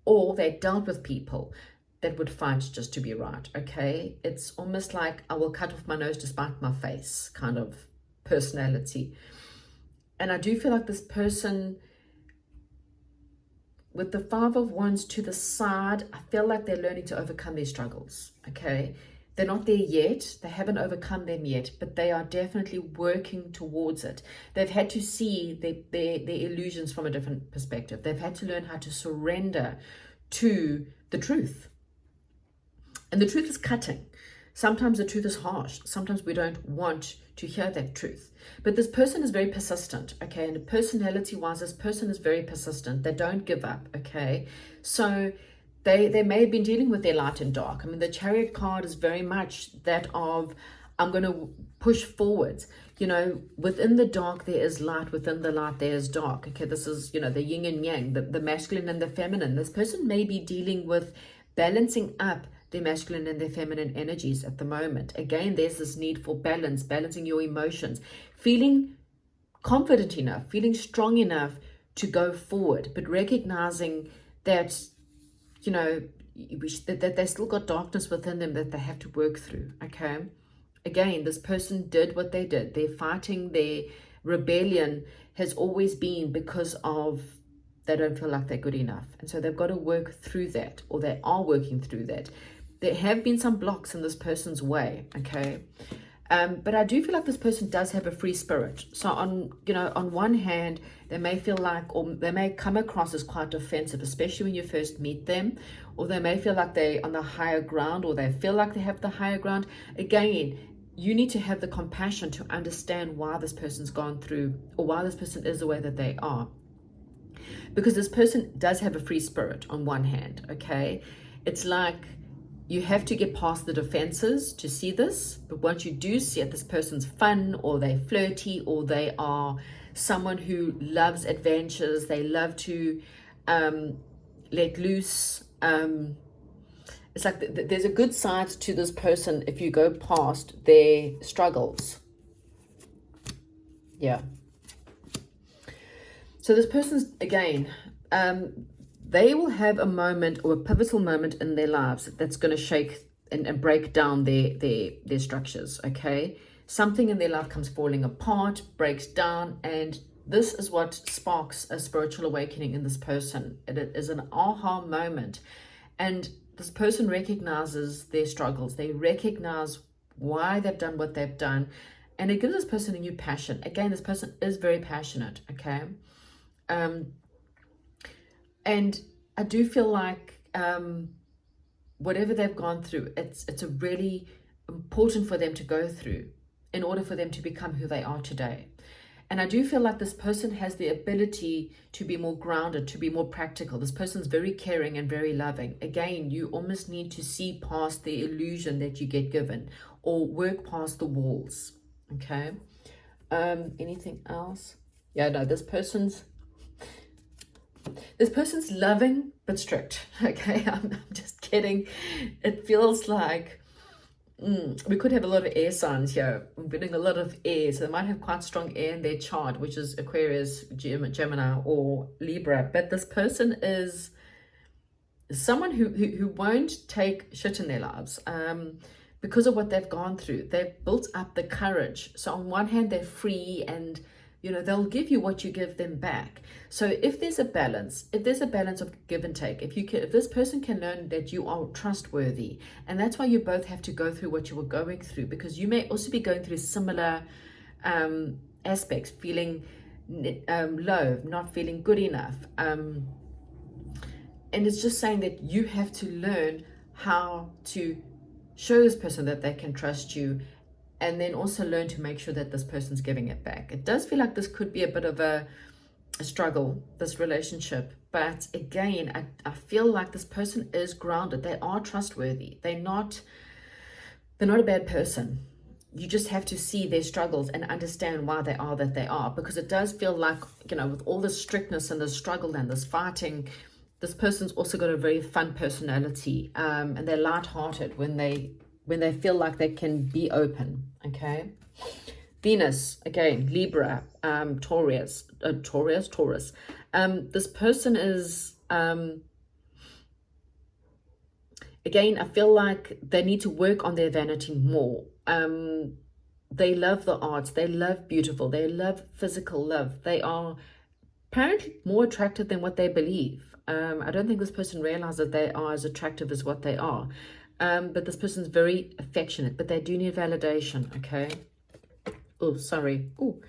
or they dealt with people that would fight just to be right, okay? It's almost like I will cut off my nose to spite my face kind of personality. And I do feel like this person, with the Five of Wands to the side, I feel like they're learning to overcome their struggles, okay? They're not there yet. They haven't overcome them yet, but they are definitely working towards it. They've had to see their illusions from a different perspective. They've had to learn how to surrender to the truth. And the truth is cutting. Sometimes the truth is harsh. Sometimes we don't want to hear that truth. But this person is very persistent, okay? And personality-wise, this person is very persistent. They don't give up, okay? So they may have been dealing with their light and dark. I mean, the Chariot card is very much that of, I'm going to push forwards. You know, within the dark, there is light. Within the light, there is dark. Okay, this is, you know, the yin and yang, the masculine and the feminine. This person may be dealing with balancing up their masculine and their feminine energies at the moment. Again, there's this need for balance, balancing your emotions, feeling confident enough, feeling strong enough to go forward, but recognizing that, you know, that they still got darkness within them that they have to work through, okay? Again, this person did what they did. Their fighting, their rebellion has always been because of they don't feel like they're good enough. And so they've got to work through that, or they are working through that. There have been some blocks in this person's way, okay? But I do feel like this person does have a free spirit. So on one hand, they may feel like, or they may come across as quite defensive, especially when you first meet them, or they may feel like they're on the higher ground, or they feel like they have the higher ground. Again, you need to have the compassion to understand why this person's gone through, or why this person is the way that they are. Because this person does have a free spirit on one hand, okay? It's like you have to get past the defenses to see this, but once you do see it, this person's fun, or they're flirty, or they are someone who loves adventures, they love to let loose. It's like there's a good side to this person if you go past their struggles. Yeah. So this person's, again, they will have a moment or a pivotal moment in their lives that's going to shake and break down their structures, okay? Something in their life comes falling apart, breaks down, and this is what sparks a spiritual awakening in this person. It is an aha moment. And this person recognizes their struggles. They recognize why they've done what they've done. And it gives this person a new passion. Again, this person is very passionate, okay? And I do feel like whatever they've gone through, it's a really important for them to go through in order for them to become who they are today. And I do feel like this person has the ability to be more grounded, to be more practical. This person's very caring and very loving. Again, you almost need to see past the illusion that you get given, or work past the walls, okay? Anything else? Yeah, no, this person's loving but strict, okay? I'm just kidding. It feels like we could have a lot of air signs here. We're getting a lot of air, so they might have quite strong air in their chart, which is Aquarius, Gemini, or Libra. But this person is someone who won't take shit in their lives. because of what they've gone through, they've built up the courage. So on one hand, they're free, and they'll give you what you give them back. So if there's a balance, of give and take, if this person can learn that you are trustworthy, and that's why you both have to go through what you were going through, because you may also be going through similar aspects, feeling low, not feeling good enough. And it's just saying that you have to learn how to show this person that they can trust you, and then also learn to make sure that this person's giving it back. It does feel like this could be a bit of a struggle, this relationship. But again, I feel like this person is grounded. They are trustworthy. They're not a bad person. You just have to see their struggles and understand why they are that they are, because it does feel like, with all this strictness and this struggle and this fighting, this person's also got a very fun personality, and they're lighthearted when they feel like they can be open. Okay. Venus, again, Libra, Taurus. This person is, again, I feel like they need to work on their vanity more. They love the arts. They love beautiful. They love physical love. They are apparently more attractive than what they believe. I don't think this person realizes that they are as attractive as what they are. But this person's very affectionate, but they do need validation. Okay. Oh, sorry. Oh,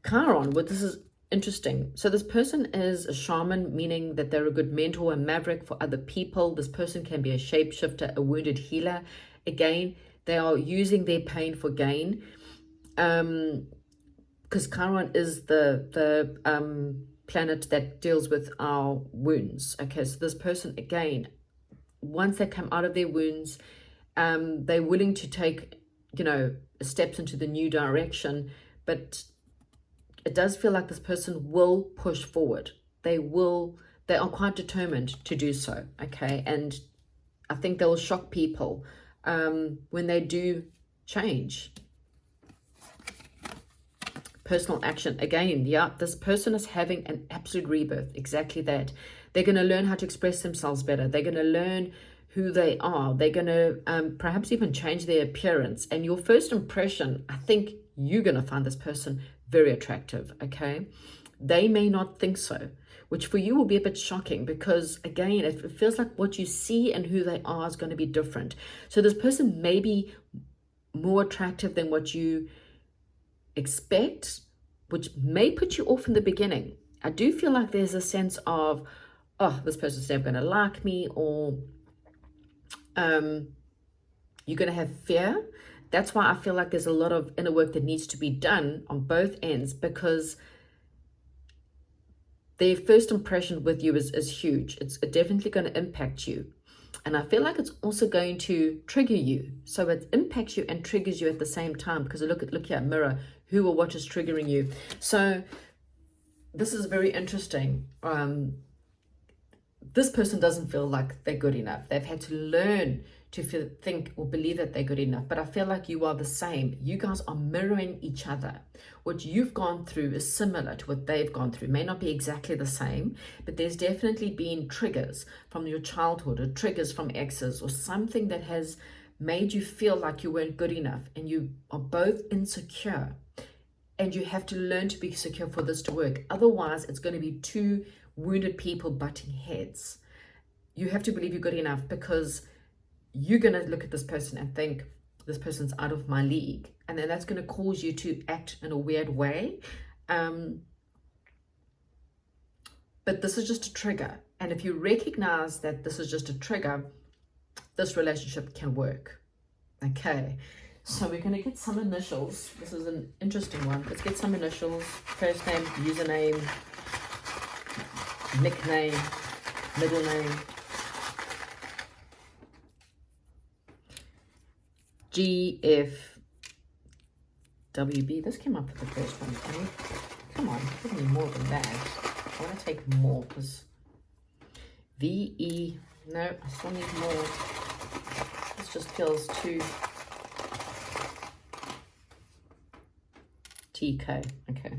Chiron. Well, this is interesting. So this person is a shaman, meaning that they're a good mentor and maverick for other people. This person can be a shapeshifter, a wounded healer. Again, they are using their pain for gain. Because Chiron is the planet that deals with our wounds. Okay, so this person, again, once they come out of their wounds, they're willing to take, steps into the new direction, but it does feel like this person will push forward. They are quite determined to do so. Okay, and I think they will shock people when they do change. Personal action, again, yeah, this person is having an absolute rebirth. Exactly that. They're going to learn how to express themselves better. They're going to learn who they are. They're going to perhaps even change their appearance. And your first impression, I think you're going to find this person very attractive. Okay, they may not think so, which for you will be a bit shocking, because again, it feels like what you see and who they are is going to be different. So this person may be more attractive than what you expect, which may put you off in the beginning. I do feel like there's a sense of, oh, this person's never going to like me, or you're going to have fear. That's why I feel like there's a lot of inner work that needs to be done on both ends, because their first impression with you is huge. It's definitely going to impact you. And I feel like it's also going to trigger you. So it impacts you and triggers you at the same time, because look here, mirror, who or what is triggering you. So this is very interesting. This person doesn't feel like they're good enough. They've had to learn to think or believe that they're good enough. But I feel like you are the same. You guys are mirroring each other. What you've gone through is similar to what they've gone through. May not be exactly the same, but there's definitely been triggers from your childhood, or triggers from exes, or something that has made you feel like you weren't good enough, and you are both insecure. And you have to learn to be secure for this to work. Otherwise, it's going to be two wounded people butting heads. You have to believe you're good enough, because you're going to look at this person and think, this person's out of my league. And then that's going to cause you to act in a weird way. But this is just a trigger. And if you recognize that this is just a trigger, this relationship can work. Okay. So we're going to get some initials. This is an interesting one. Let's get some initials. First name, username, nickname, middle name. GFWB. This came up with the first one. Come on, give me more than that. I want to take more, because VE. No, I still need more. This just feels too TK. Okay.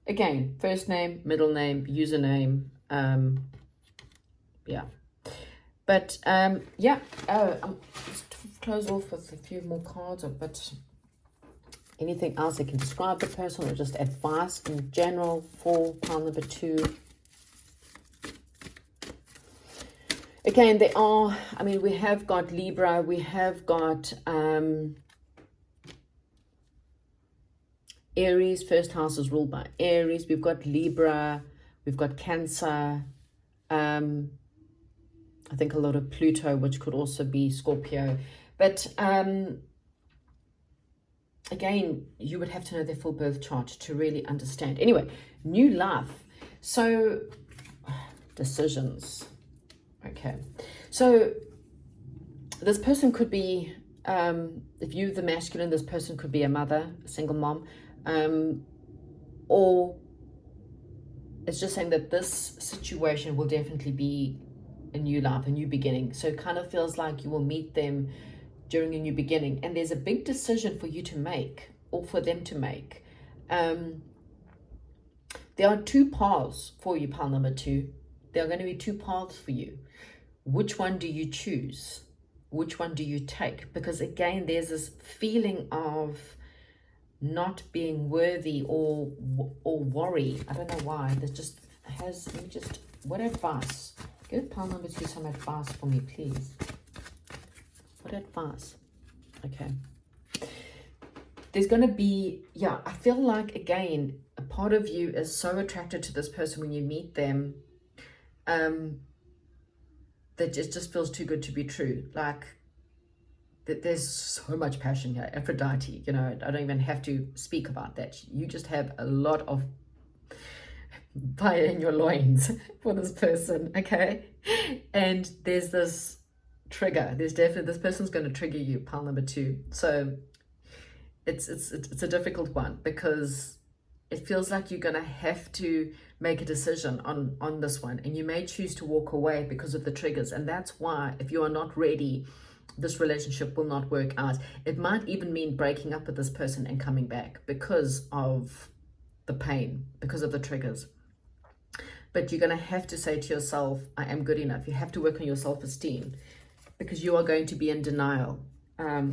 Again, first name, middle name, username. Yeah. But yeah. Oh, close off with a few more cards, but anything else that can describe the person or just advice in general for pile number 2. Again, there are, I mean, we have got Libra, we have got Aries. First house is ruled by Aries. We've got Libra, we've got Cancer, I think a lot of Pluto, which could also be Scorpio. But again, you would have to know their full birth chart to really understand. Anyway, new life. So, decisions. Okay. So, this person could be, if you're the masculine, this person could be a mother, a single mom, or it's just saying that this situation will definitely be a new life, a new beginning. So it kind of feels like you will meet them during a new beginning, and there's a big decision for you to make, or for them to make. There are 2 paths for you, pile number 2. There are going to be 2 paths for you. Which one do you choose? Which one do you take? Because again, there's this feeling of not being worthy or worry. I don't know why. This just has, let me just, what advice? Give pile number 2 some advice for me, please. What advice? Okay. There's going to be, yeah, I feel like, again, a part of you is so attracted to this person when you meet them, that it just feels too good to be true. Like, that there's so much passion here. Aphrodite, you know, I don't even have to speak about that. You just have a lot of fire in your loins for this person, okay? And there's this trigger. There's definitely, this person's going to trigger you, pile number 2. So it's a difficult one, because it feels like you're going to have to make a decision on this one, and you may choose to walk away because of the triggers. And that's why, if you are not ready, this relationship will not work out. It might even mean breaking up with this person and coming back because of the pain, because of the triggers. But you're going to have to say to yourself, I am good enough. You have to work on your self-esteem, because you are going to be in denial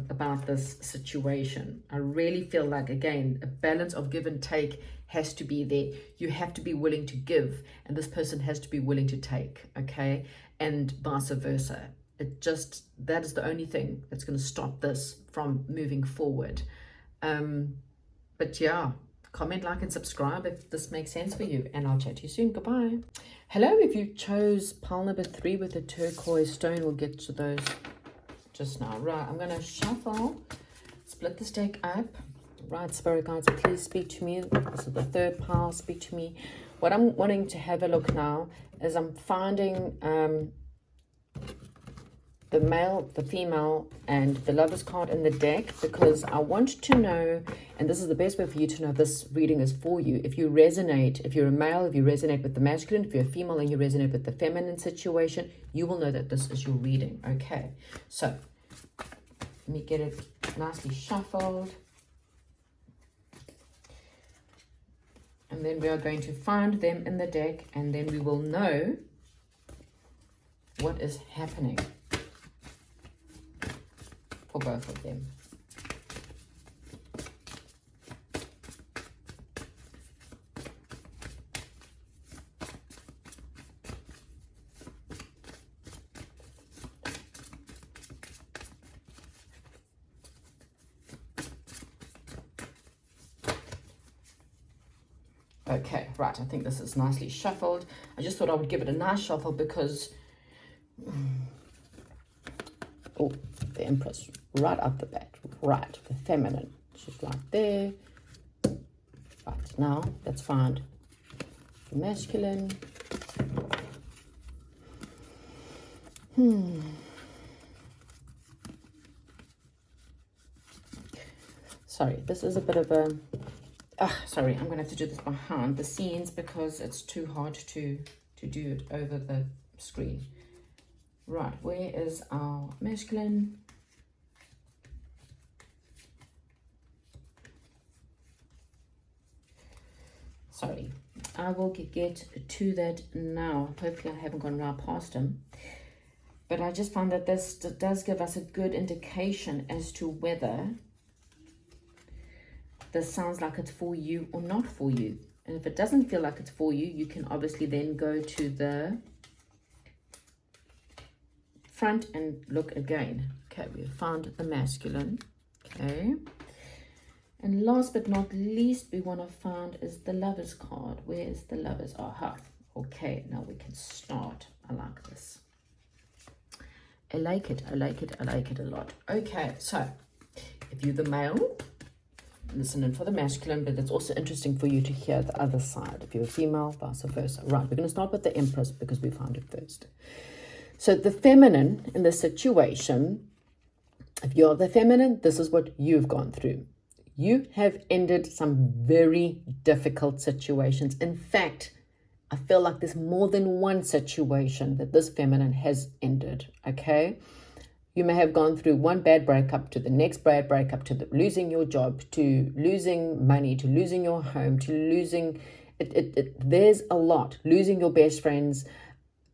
about this situation. I really feel like, again, a balance of give and take has to be there. You have to be willing to give, and this person has to be willing to take, okay? And vice versa. It just, that is the only thing that's going to stop this from moving forward. But yeah, comment, like, and subscribe if this makes sense for you, and I'll chat to you soon. Goodbye. Hello, if you chose pile number 3 with a turquoise stone, we'll get to those just now. Right, I'm going to shuffle, split this deck up. Right, Spirit Guides, please speak to me. This is the 3rd pile. Speak to me. What I'm wanting to have a look now is I'm finding the male, the female, and the Lover's card in the deck, because I want to know, and this is the best way for you to know if this reading is for you. If you resonate, if you're a male, if you resonate with the masculine, if you're a female and you resonate with the feminine situation, you will know that this is your reading. Okay, so let me get it nicely shuffled. And then we are going to find them in the deck, and then we will know what is happening for both of them. Okay, right, I think this is nicely shuffled. I just thought I would give it a nice shuffle because, oh, the Empress right up the bat, right, the feminine, she's right there. Right, now let's find the masculine. Sorry, this is a bit of a, sorry, I'm going to have to do this behind the scenes because it's too hard to do it over the screen. Right, where is our masculine? Sorry, I will get to that now. Hopefully I haven't gone right past him. But I just found that this does give us a good indication as to whether this sounds like it's for you or not for you. And if it doesn't feel like it's for you, you can obviously then go to the front and look again. Okay, we found the masculine. Okay. And last but not least, we want to find is the Lovers card. Where is the Lovers? Aha. Okay, now we can start. I like this. I like it. I like it. I like it a lot. Okay, so if you're the male, listen in for the masculine, but it's also interesting for you to hear the other side. If you're a female, vice versa. Right, we're going to start with the Empress because we found it first. So the feminine in this situation, if you're the feminine, this is what you've gone through. You have ended some very difficult situations. In fact, I feel like there's more than one situation that this feminine has ended, okay? You may have gone through one bad breakup to the next bad breakup, to losing your job, to losing money, to losing your home, to losing, there's a lot, losing your best friends,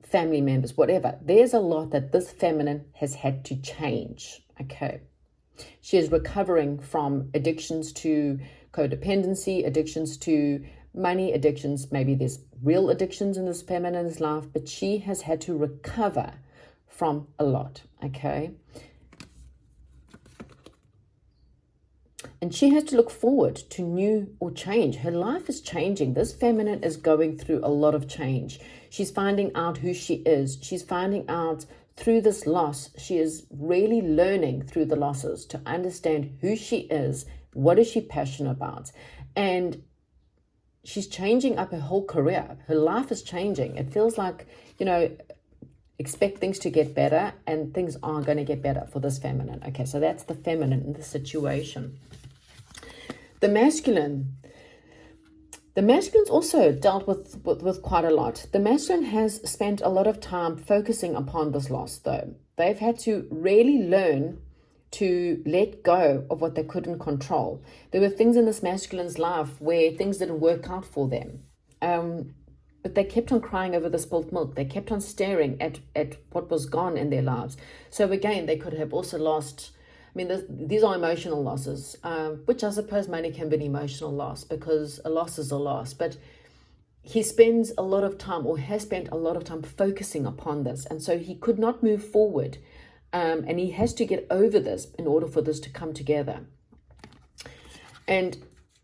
family members, whatever. There's a lot that this feminine has had to change, okay? She is recovering from addictions to codependency, addictions to money, addictions. Maybe there's real addictions in this feminine's life, but she has had to recover from a lot, okay? And she has to look forward to new or change. Her life is changing. This feminine is going through a lot of change. She's finding out who she is. She's finding out through this loss. She is really learning through the losses to understand who she is, what is she passionate about, and she's changing up her whole career. Her life is changing. It feels like, expect things to get better, and things are going to get better for this feminine. Okay, so that's the feminine in the situation. The masculine's also dealt with quite a lot. The masculine has spent a lot of time focusing upon this loss, though. They've had to really learn to let go of what they couldn't control. There were things in this masculine's life where things didn't work out for them. But they kept on crying over the spilt milk. They kept on staring at what was gone in their lives. So again, they could have also lost, these are emotional losses, which I suppose money can be an emotional loss because a loss is a loss. But he spends a lot of time, or has spent a lot of time, focusing upon this. And so he could not move forward. And he has to get over this in order for this to come together. And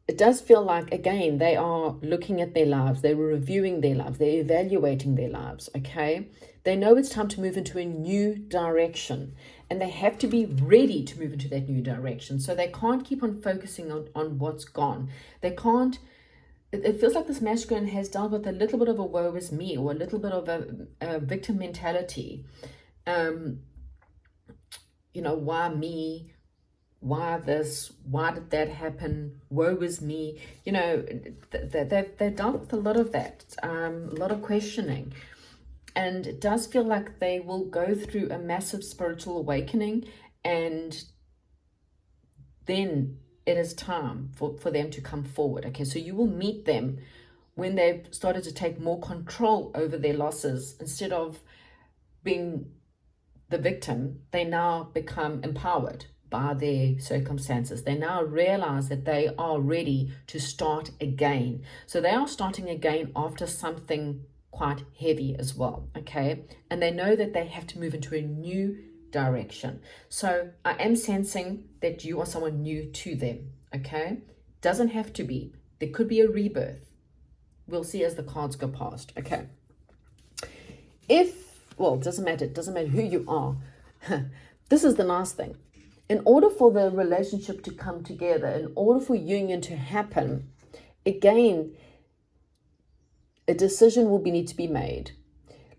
it does feel like, again, they are looking at their lives. They're reviewing their lives. They're evaluating their lives, okay? They know it's time to move into a new direction. And they have to be ready to move into that new direction. So they can't keep on focusing on what's gone. They can't. It feels like this masculine has dealt with a little bit of a woe is me, or a little bit of a victim mentality. Why me? Why this? Why did that happen? Woe is me. They've dealt with a lot of that, a lot of questioning. And it does feel like they will go through a massive spiritual awakening, and then it is time for them to come forward. Okay, so you will meet them when they've started to take more control over their losses. Instead of being the victim, they now become empowered by their circumstances. They now realize that they are ready to start again. So they are starting again after something quite heavy as well, okay? And they know that they have to move into a new direction. So I am sensing that you are someone new to them, okay? Doesn't have to be. There could be a rebirth. We'll see as the cards go past, okay? It doesn't matter. It doesn't matter who you are. This is the nice thing. In order for the relationship to come together, in order for union to happen, again, a decision will need to be made.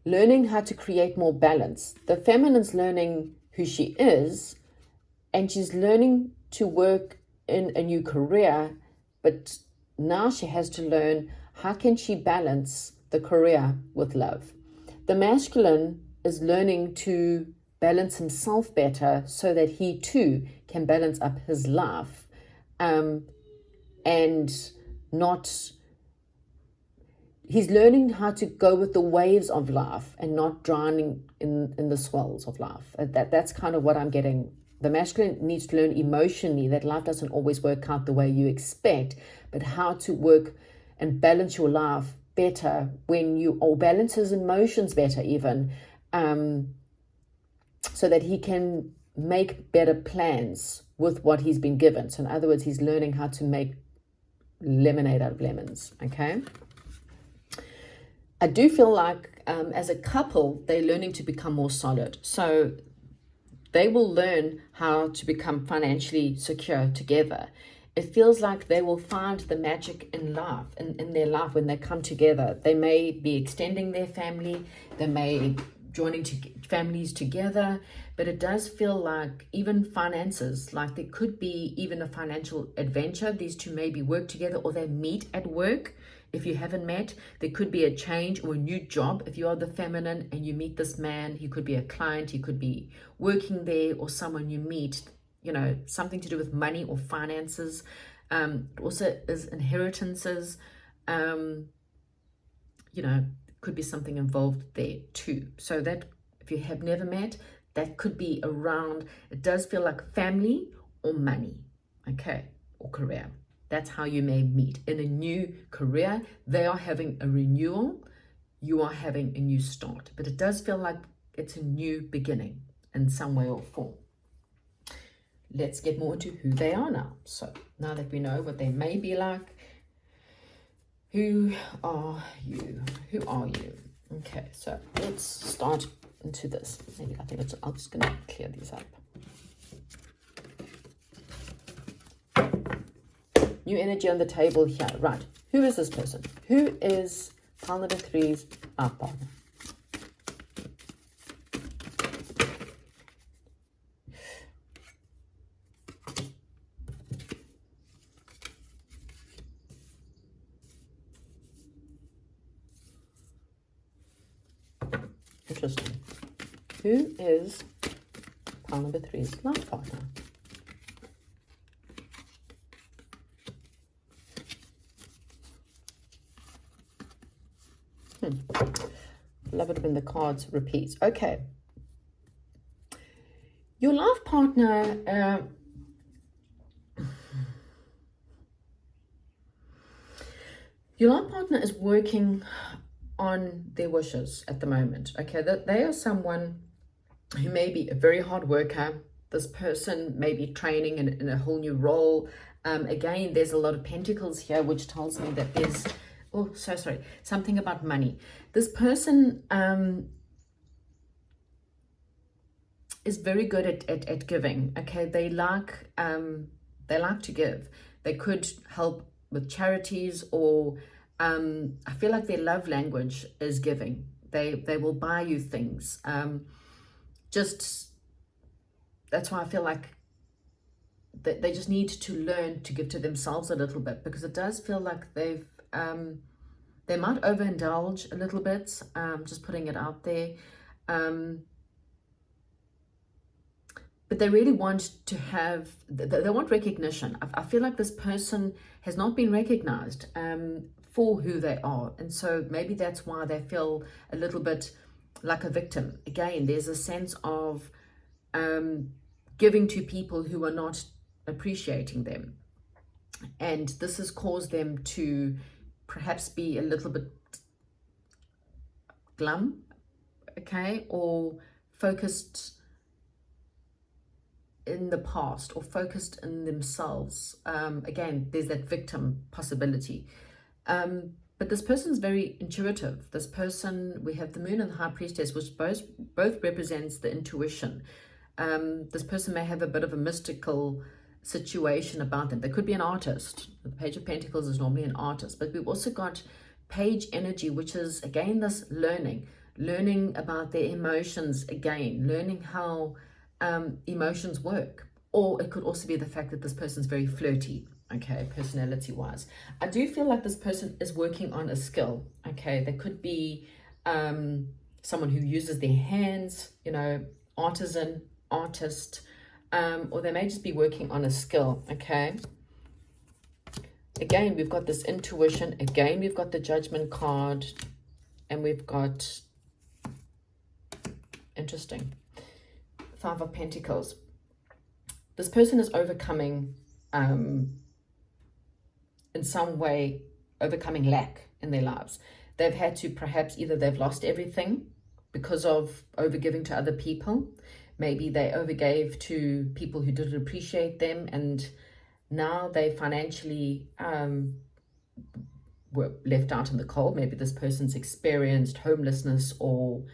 Learning how to create more balance. The feminine's learning who she is, and she's learning to work in a new career, but now she has to learn how can she balance the career with love. The masculine is learning to balance himself better so that he too can balance up his life, and not, he's learning how to go with the waves of life and not drowning in the swells of life. That's kind of what I'm getting. The masculine needs to learn emotionally that life doesn't always work out the way you expect, but how to work and balance your life better or balance his emotions better even, so that he can make better plans with what he's been given. So in other words, he's learning how to make lemonade out of lemons, okay? I do feel like as a couple, they're learning to become more solid. So they will learn how to become financially secure together. It feels like they will find the magic in life, in their life when they come together. They may be extending their family. They may joining families together, but it does feel like even finances, like there could be even a financial adventure. These two maybe work together, or they meet at work. If you haven't met, there could be a change or a new job. If you are the feminine and you meet this man, he could be a client, he could be working there, or someone you meet, you know, something to do with money or finances. It also is inheritances. You know, could be something involved there too. So that if you have never met, that could be around, it does feel like family or money, okay, or career. That's how you may meet. In a new career, they are having a renewal, you are having a new start. But it does feel like it's a new beginning in some way or form. Let's get more into who they are now. So now that we know what they may be like, who are you? Who are you? Okay, so let's start into this. Maybe I'm just going to clear these up. New energy on the table here. Right. Who is this person? Who is pile number 3's our partner? Interesting. Who is pile number 3's life partner? Love it when the cards repeat. Okay. Your life partner, is working on their wishes at the moment. Okay, that they are someone who may be a very hard worker. This person may be training in a whole new role. Again, there's a lot of pentacles here, which tells me that there's, oh, so sorry, something about money. This person is very good at giving. Okay, they like to give. They could help with charities, or I feel like their love language is giving. They will buy you things. Just that's why I feel like they just need to learn to give to themselves a little bit, because it does feel like they might overindulge a little bit. Just putting it out there. But they really want to have, they want recognition. I feel like this person has not been recognized for who they are. And so maybe that's why they feel a little bit like a victim. Again, there's a sense of giving to people who are not appreciating them. And this has caused them to perhaps be a little bit glum, okay, or focused in the past, or focused in themselves. Again, there's that victim possibility. But this person's very intuitive. This person, we have the moon and the high priestess, which both represents the intuition. This person may have a bit of a mystical situation about them. They could be an artist. The Page of Pentacles is normally an artist, but we've also got page energy, which is again this learning about their emotions, again learning how emotions work. Or it could also be the fact that this person's very flirty, okay, personality wise. I do feel like this person is working on a skill. Okay, they could be someone who uses their hands, you know, artisan, artist, or they may just be working on a skill. Okay, again, we've got this intuition. Again, we've got the Judgment card. And we've got, interesting, 5 of Pentacles. This person is overcoming, in some way, overcoming lack in their lives. They've had to, perhaps, either they've lost everything because of overgiving to other people. Maybe they overgave to people who didn't appreciate them, and now they financially were left out in the cold. Maybe this person's experienced homelessness or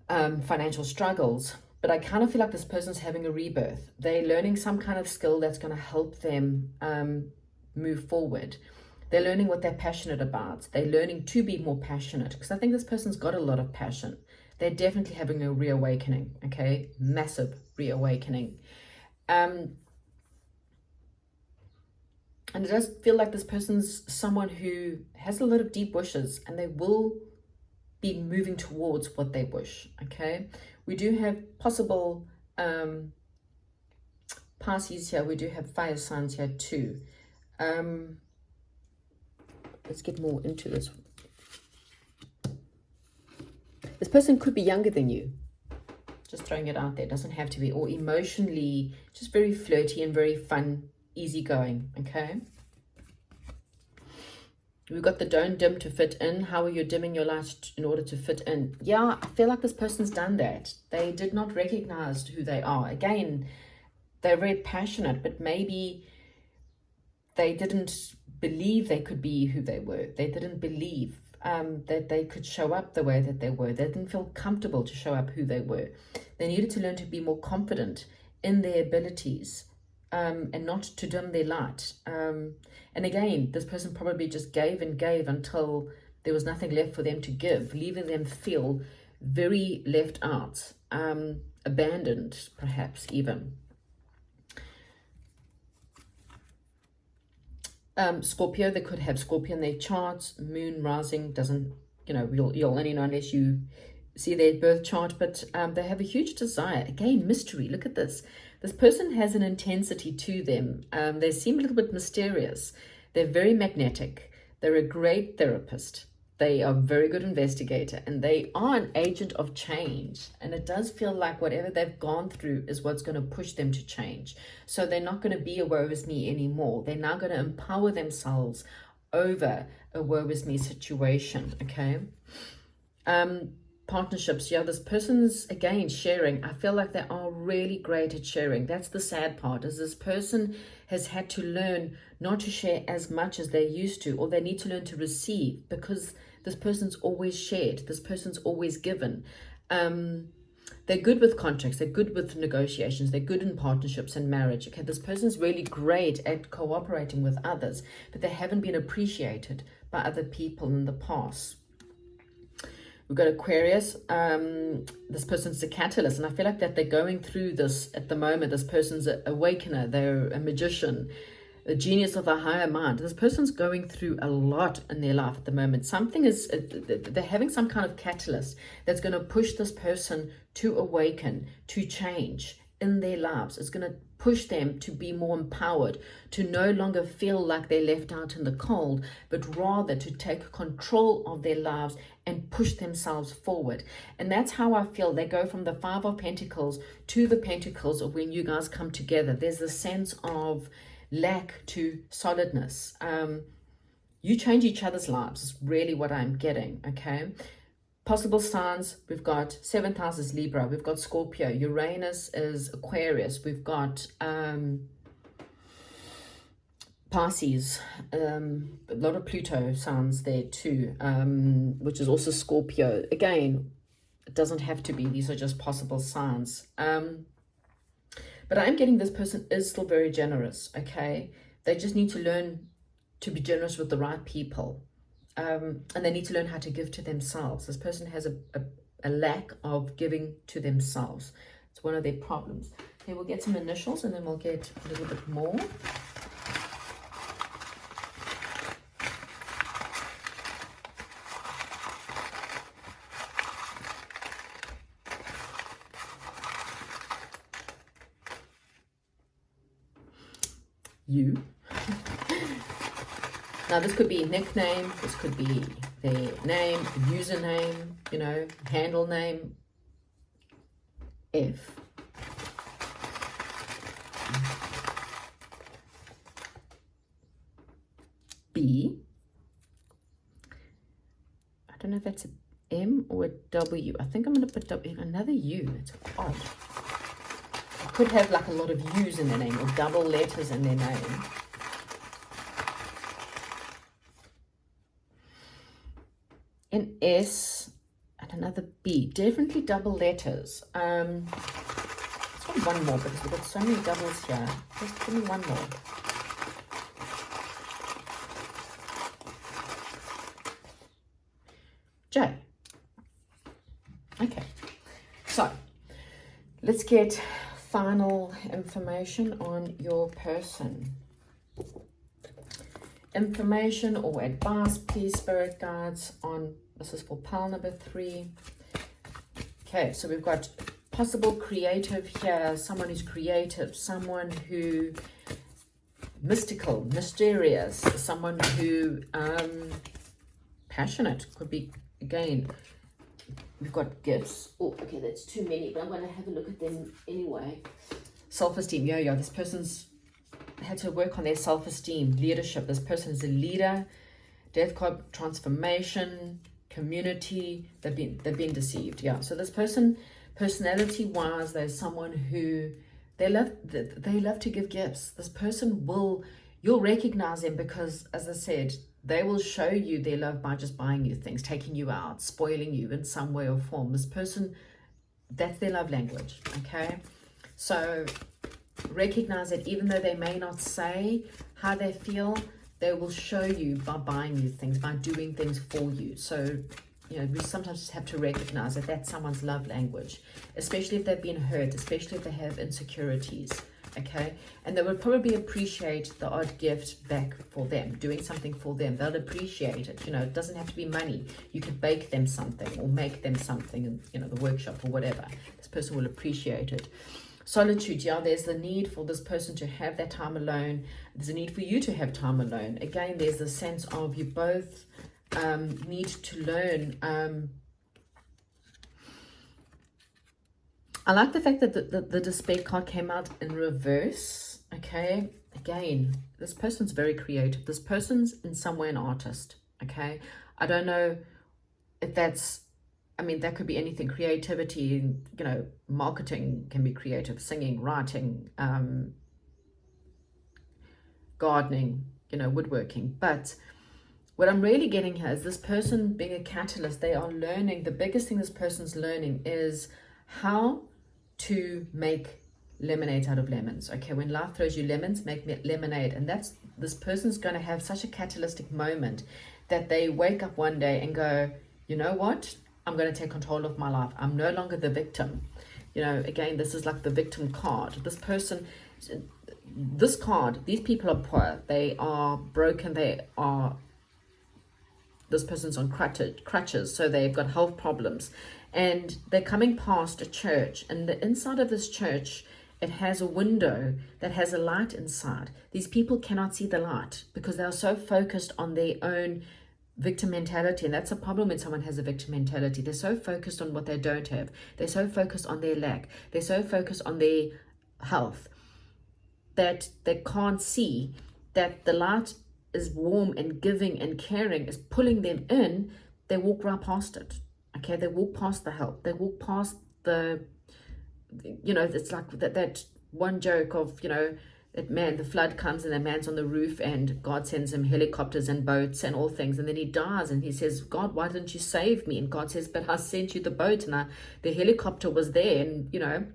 financial struggles. But I kind of feel like this person's having a rebirth. They're learning some kind of skill that's going to help them move forward. They're learning what they're passionate about. They're learning to be more passionate, because I think this person's got a lot of passion. They're definitely having a reawakening, okay? Massive reawakening. And it does feel like this person's someone who has a lot of deep wishes, and they will be moving towards what they wish, okay? We do have possible Pisces here. We do have fire signs here too. Let's get more into this. This person could be younger than you. Just throwing it out there. Doesn't have to be. Or emotionally, just very flirty and very fun, easygoing, okay? We've got the don't dim to fit in. How are you dimming your light in order to fit in? Yeah, I feel like this person's done that. They did not recognize who they are. Again, they're very passionate, but maybe they didn't believe they could be who they were. They didn't believe that they could show up the way that they were. They didn't feel comfortable to show up who they were. They needed to learn to be more confident in their abilities, and not to dim their light. And again, this person probably just gave and gave until there was nothing left for them to give, leaving them feel very left out, abandoned, perhaps even. Scorpio, they could have Scorpio in their charts. Moon rising doesn't, you'll only know unless you see their birth chart, but they have a huge desire. Again, mystery. Look at this. This person has an intensity to them. They seem a little bit mysterious. They're very magnetic. They're a great therapist. They are a very good investigator, and they are an agent of change. And it does feel like whatever they've gone through is what's going to push them to change. So they're not going to be a woe is me anymore. They're now going to empower themselves over a woe is me situation, okay? Partnerships, yeah, this person's, again, sharing. I feel like they are really great at sharing. That's the sad part, is this person has had to learn not to share as much as they used to, or they need to learn to receive, because this person's always shared. This person's always given. They're good with contracts. They're good with negotiations. They're good in partnerships and marriage. Okay, this person's really great at cooperating with others, but they haven't been appreciated by other people in the past. We've got Aquarius. This person's a catalyst, and I feel like that they're going through this at the moment. This person's an awakener. They're a magician, a genius of a higher mind. This person's going through a lot in their life at the moment. Something is, they're having some kind of catalyst that's going to push this person to awaken, to change in their lives. It's going to push them to be more empowered, to no longer feel like they're left out in the cold, but rather to take control of their lives and push themselves forward. And that's how I feel. They go from the 5 of Pentacles to the Pentacles of when you guys come together. There's a sense of lack to solidness. You change each other's lives is really what I'm getting, okay? Possible signs, we've got 7th house is Libra, we've got Scorpio, Uranus is Aquarius, we've got Pisces, a lot of Pluto signs there too, which is also Scorpio. Again, it doesn't have to be, these are just possible signs. But I'm getting this person is still very generous, okay? They just need to learn to be generous with the right people. And they need to learn how to give to themselves. This person has a lack of giving to themselves. It's one of their problems. Okay, we'll get some initials and then we'll get a little bit more. You. Now, this could be nickname, this could be their name, username, you know, handle name. F. B. I don't know if that's a M or a W. I think I'm going to put another U. It's odd. I could have like a lot of U's in their name or double letters in their name. An S and another B. Definitely double letters. Let's want one more because we've got so many doubles here. Just give me one more. J. Okay, so let's get final information on your person. Information or advice, please, spirit guides, on this is for pile number 3. Okay, so we've got possible creative here, someone who's creative, someone who mystical, mysterious, someone who passionate, could be, again, we've got gifts. Oh, okay, that's too many, but I'm going to have a look at them anyway. Self-esteem, yeah, this person's had to work on their self-esteem, leadership. This person is a leader, death card, transformation, community. They've been deceived, yeah. So this person, personality-wise, there's someone who they love to give gifts. This person you'll recognize them because, as I said, they will show you their love by just buying you things, taking you out, spoiling you in some way or form. This person, that's their love language, okay? So recognize that even though they may not say how they feel, they will show you by buying you things, by doing things for you. So, you know, we sometimes just have to recognize that that's someone's love language, especially if they've been hurt, especially if they have insecurities, okay? And they would probably appreciate the odd gift back for them, doing something for them. They'll appreciate it. You know, it doesn't have to be money. You could bake them something or make them something in, you know, the workshop or whatever. This person will appreciate it. Solitude, yeah, there's the need for this person to have that time alone. There's a need for you to have time alone. Again, there's the sense of you both need to learn. I like the fact that the despair card came out in reverse, okay? Again, this person's very creative. This person's in some way an artist, okay? I don't know if that's, I mean, that could be anything. Creativity, you know, marketing can be creative, singing, writing, gardening, you know, woodworking. But what I'm really getting here is this person being a catalyst. They are learning. The biggest thing this person's learning is how to make lemonade out of lemons. Okay, when life throws you lemons, make lemonade. And that's, this person's going to have such a catalytic moment that they wake up one day and go, you know what? I'm going to take control of my life. I'm no longer the victim. You know, again, this is like the victim card. This person, this card, these people are poor. They are broken. This person's on crutches. So they've got health problems. And they're coming past a church. And the inside of this church, it has a window that has a light inside. These people cannot see the light because they are so focused on their own victim mentality. And that's a problem when someone has a victim mentality. They're so focused on what they don't have. They're so focused on their lack. They're so focused on their health that they can't see that the light is warm and giving and caring, is pulling them in. They walk right past it. Okay, they walk past the help. They walk past the, you know, it's like that one joke of, you know, that man, the flood comes and the man's on the roof and God sends him helicopters and boats and all things. And then he dies and he says, God, why didn't you save me? And God says, but I sent you the boat and the helicopter was there. And, you know,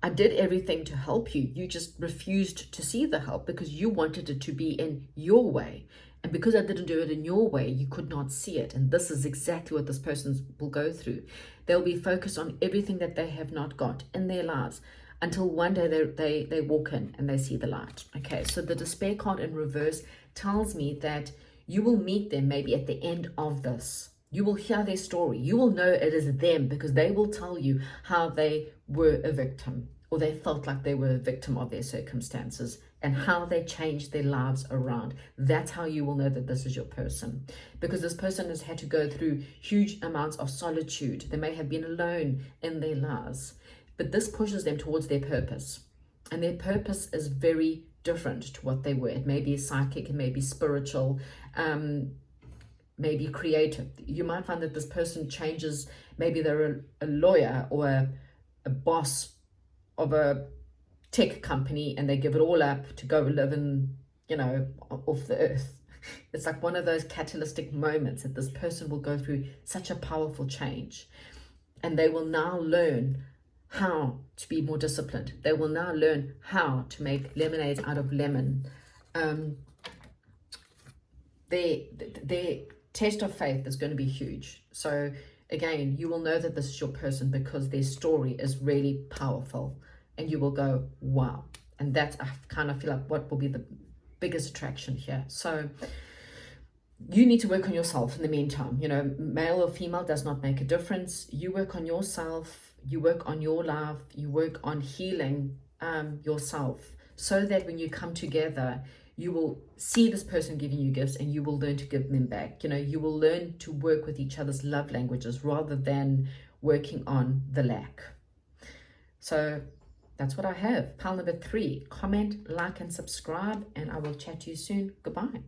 I did everything to help you. You just refused to see the help because you wanted it to be in your way. And because I didn't do it in your way, you could not see it. And this is exactly what this person will go through. They'll be focused on everything that they have not got in their lives until one day they walk in and they see the light. Okay, so the despair card in reverse tells me that you will meet them maybe at the end of this. You will hear their story. You will know it is them because they will tell you how they were a victim or they felt like they were a victim of their circumstances and how they change their lives around. That's how you will know that this is your person, because this person has had to go through huge amounts of solitude. They may have been alone in their lives, but this pushes them towards their purpose, and their purpose is very different to what they were. It may be psychic, it may be spiritual, maybe creative. You might find that this person changes. Maybe they're a lawyer or a boss of a tech company, and they give it all up to go live in, you know, off the earth. It's like one of those catalytic moments that this person will go through such a powerful change, and they will now learn how to be more disciplined. They will now learn how to make lemonade out of lemon. Their test of faith is going to be huge. So again, you will know that this is your person because their story is really powerful, and you will go, wow. And that's, I kind of feel like, what will be the biggest attraction here. So you need to work on yourself in the meantime. You know, male or female does not make a difference. You work on yourself, you work on your life, you work on healing yourself, so that when you come together, you will see this person giving you gifts, and you will learn to give them back. You know, you will learn to work with each other's love languages rather than working on the lack. So that's what I have. Pile number 3. Comment, like, and subscribe, and I will chat to you soon. Goodbye.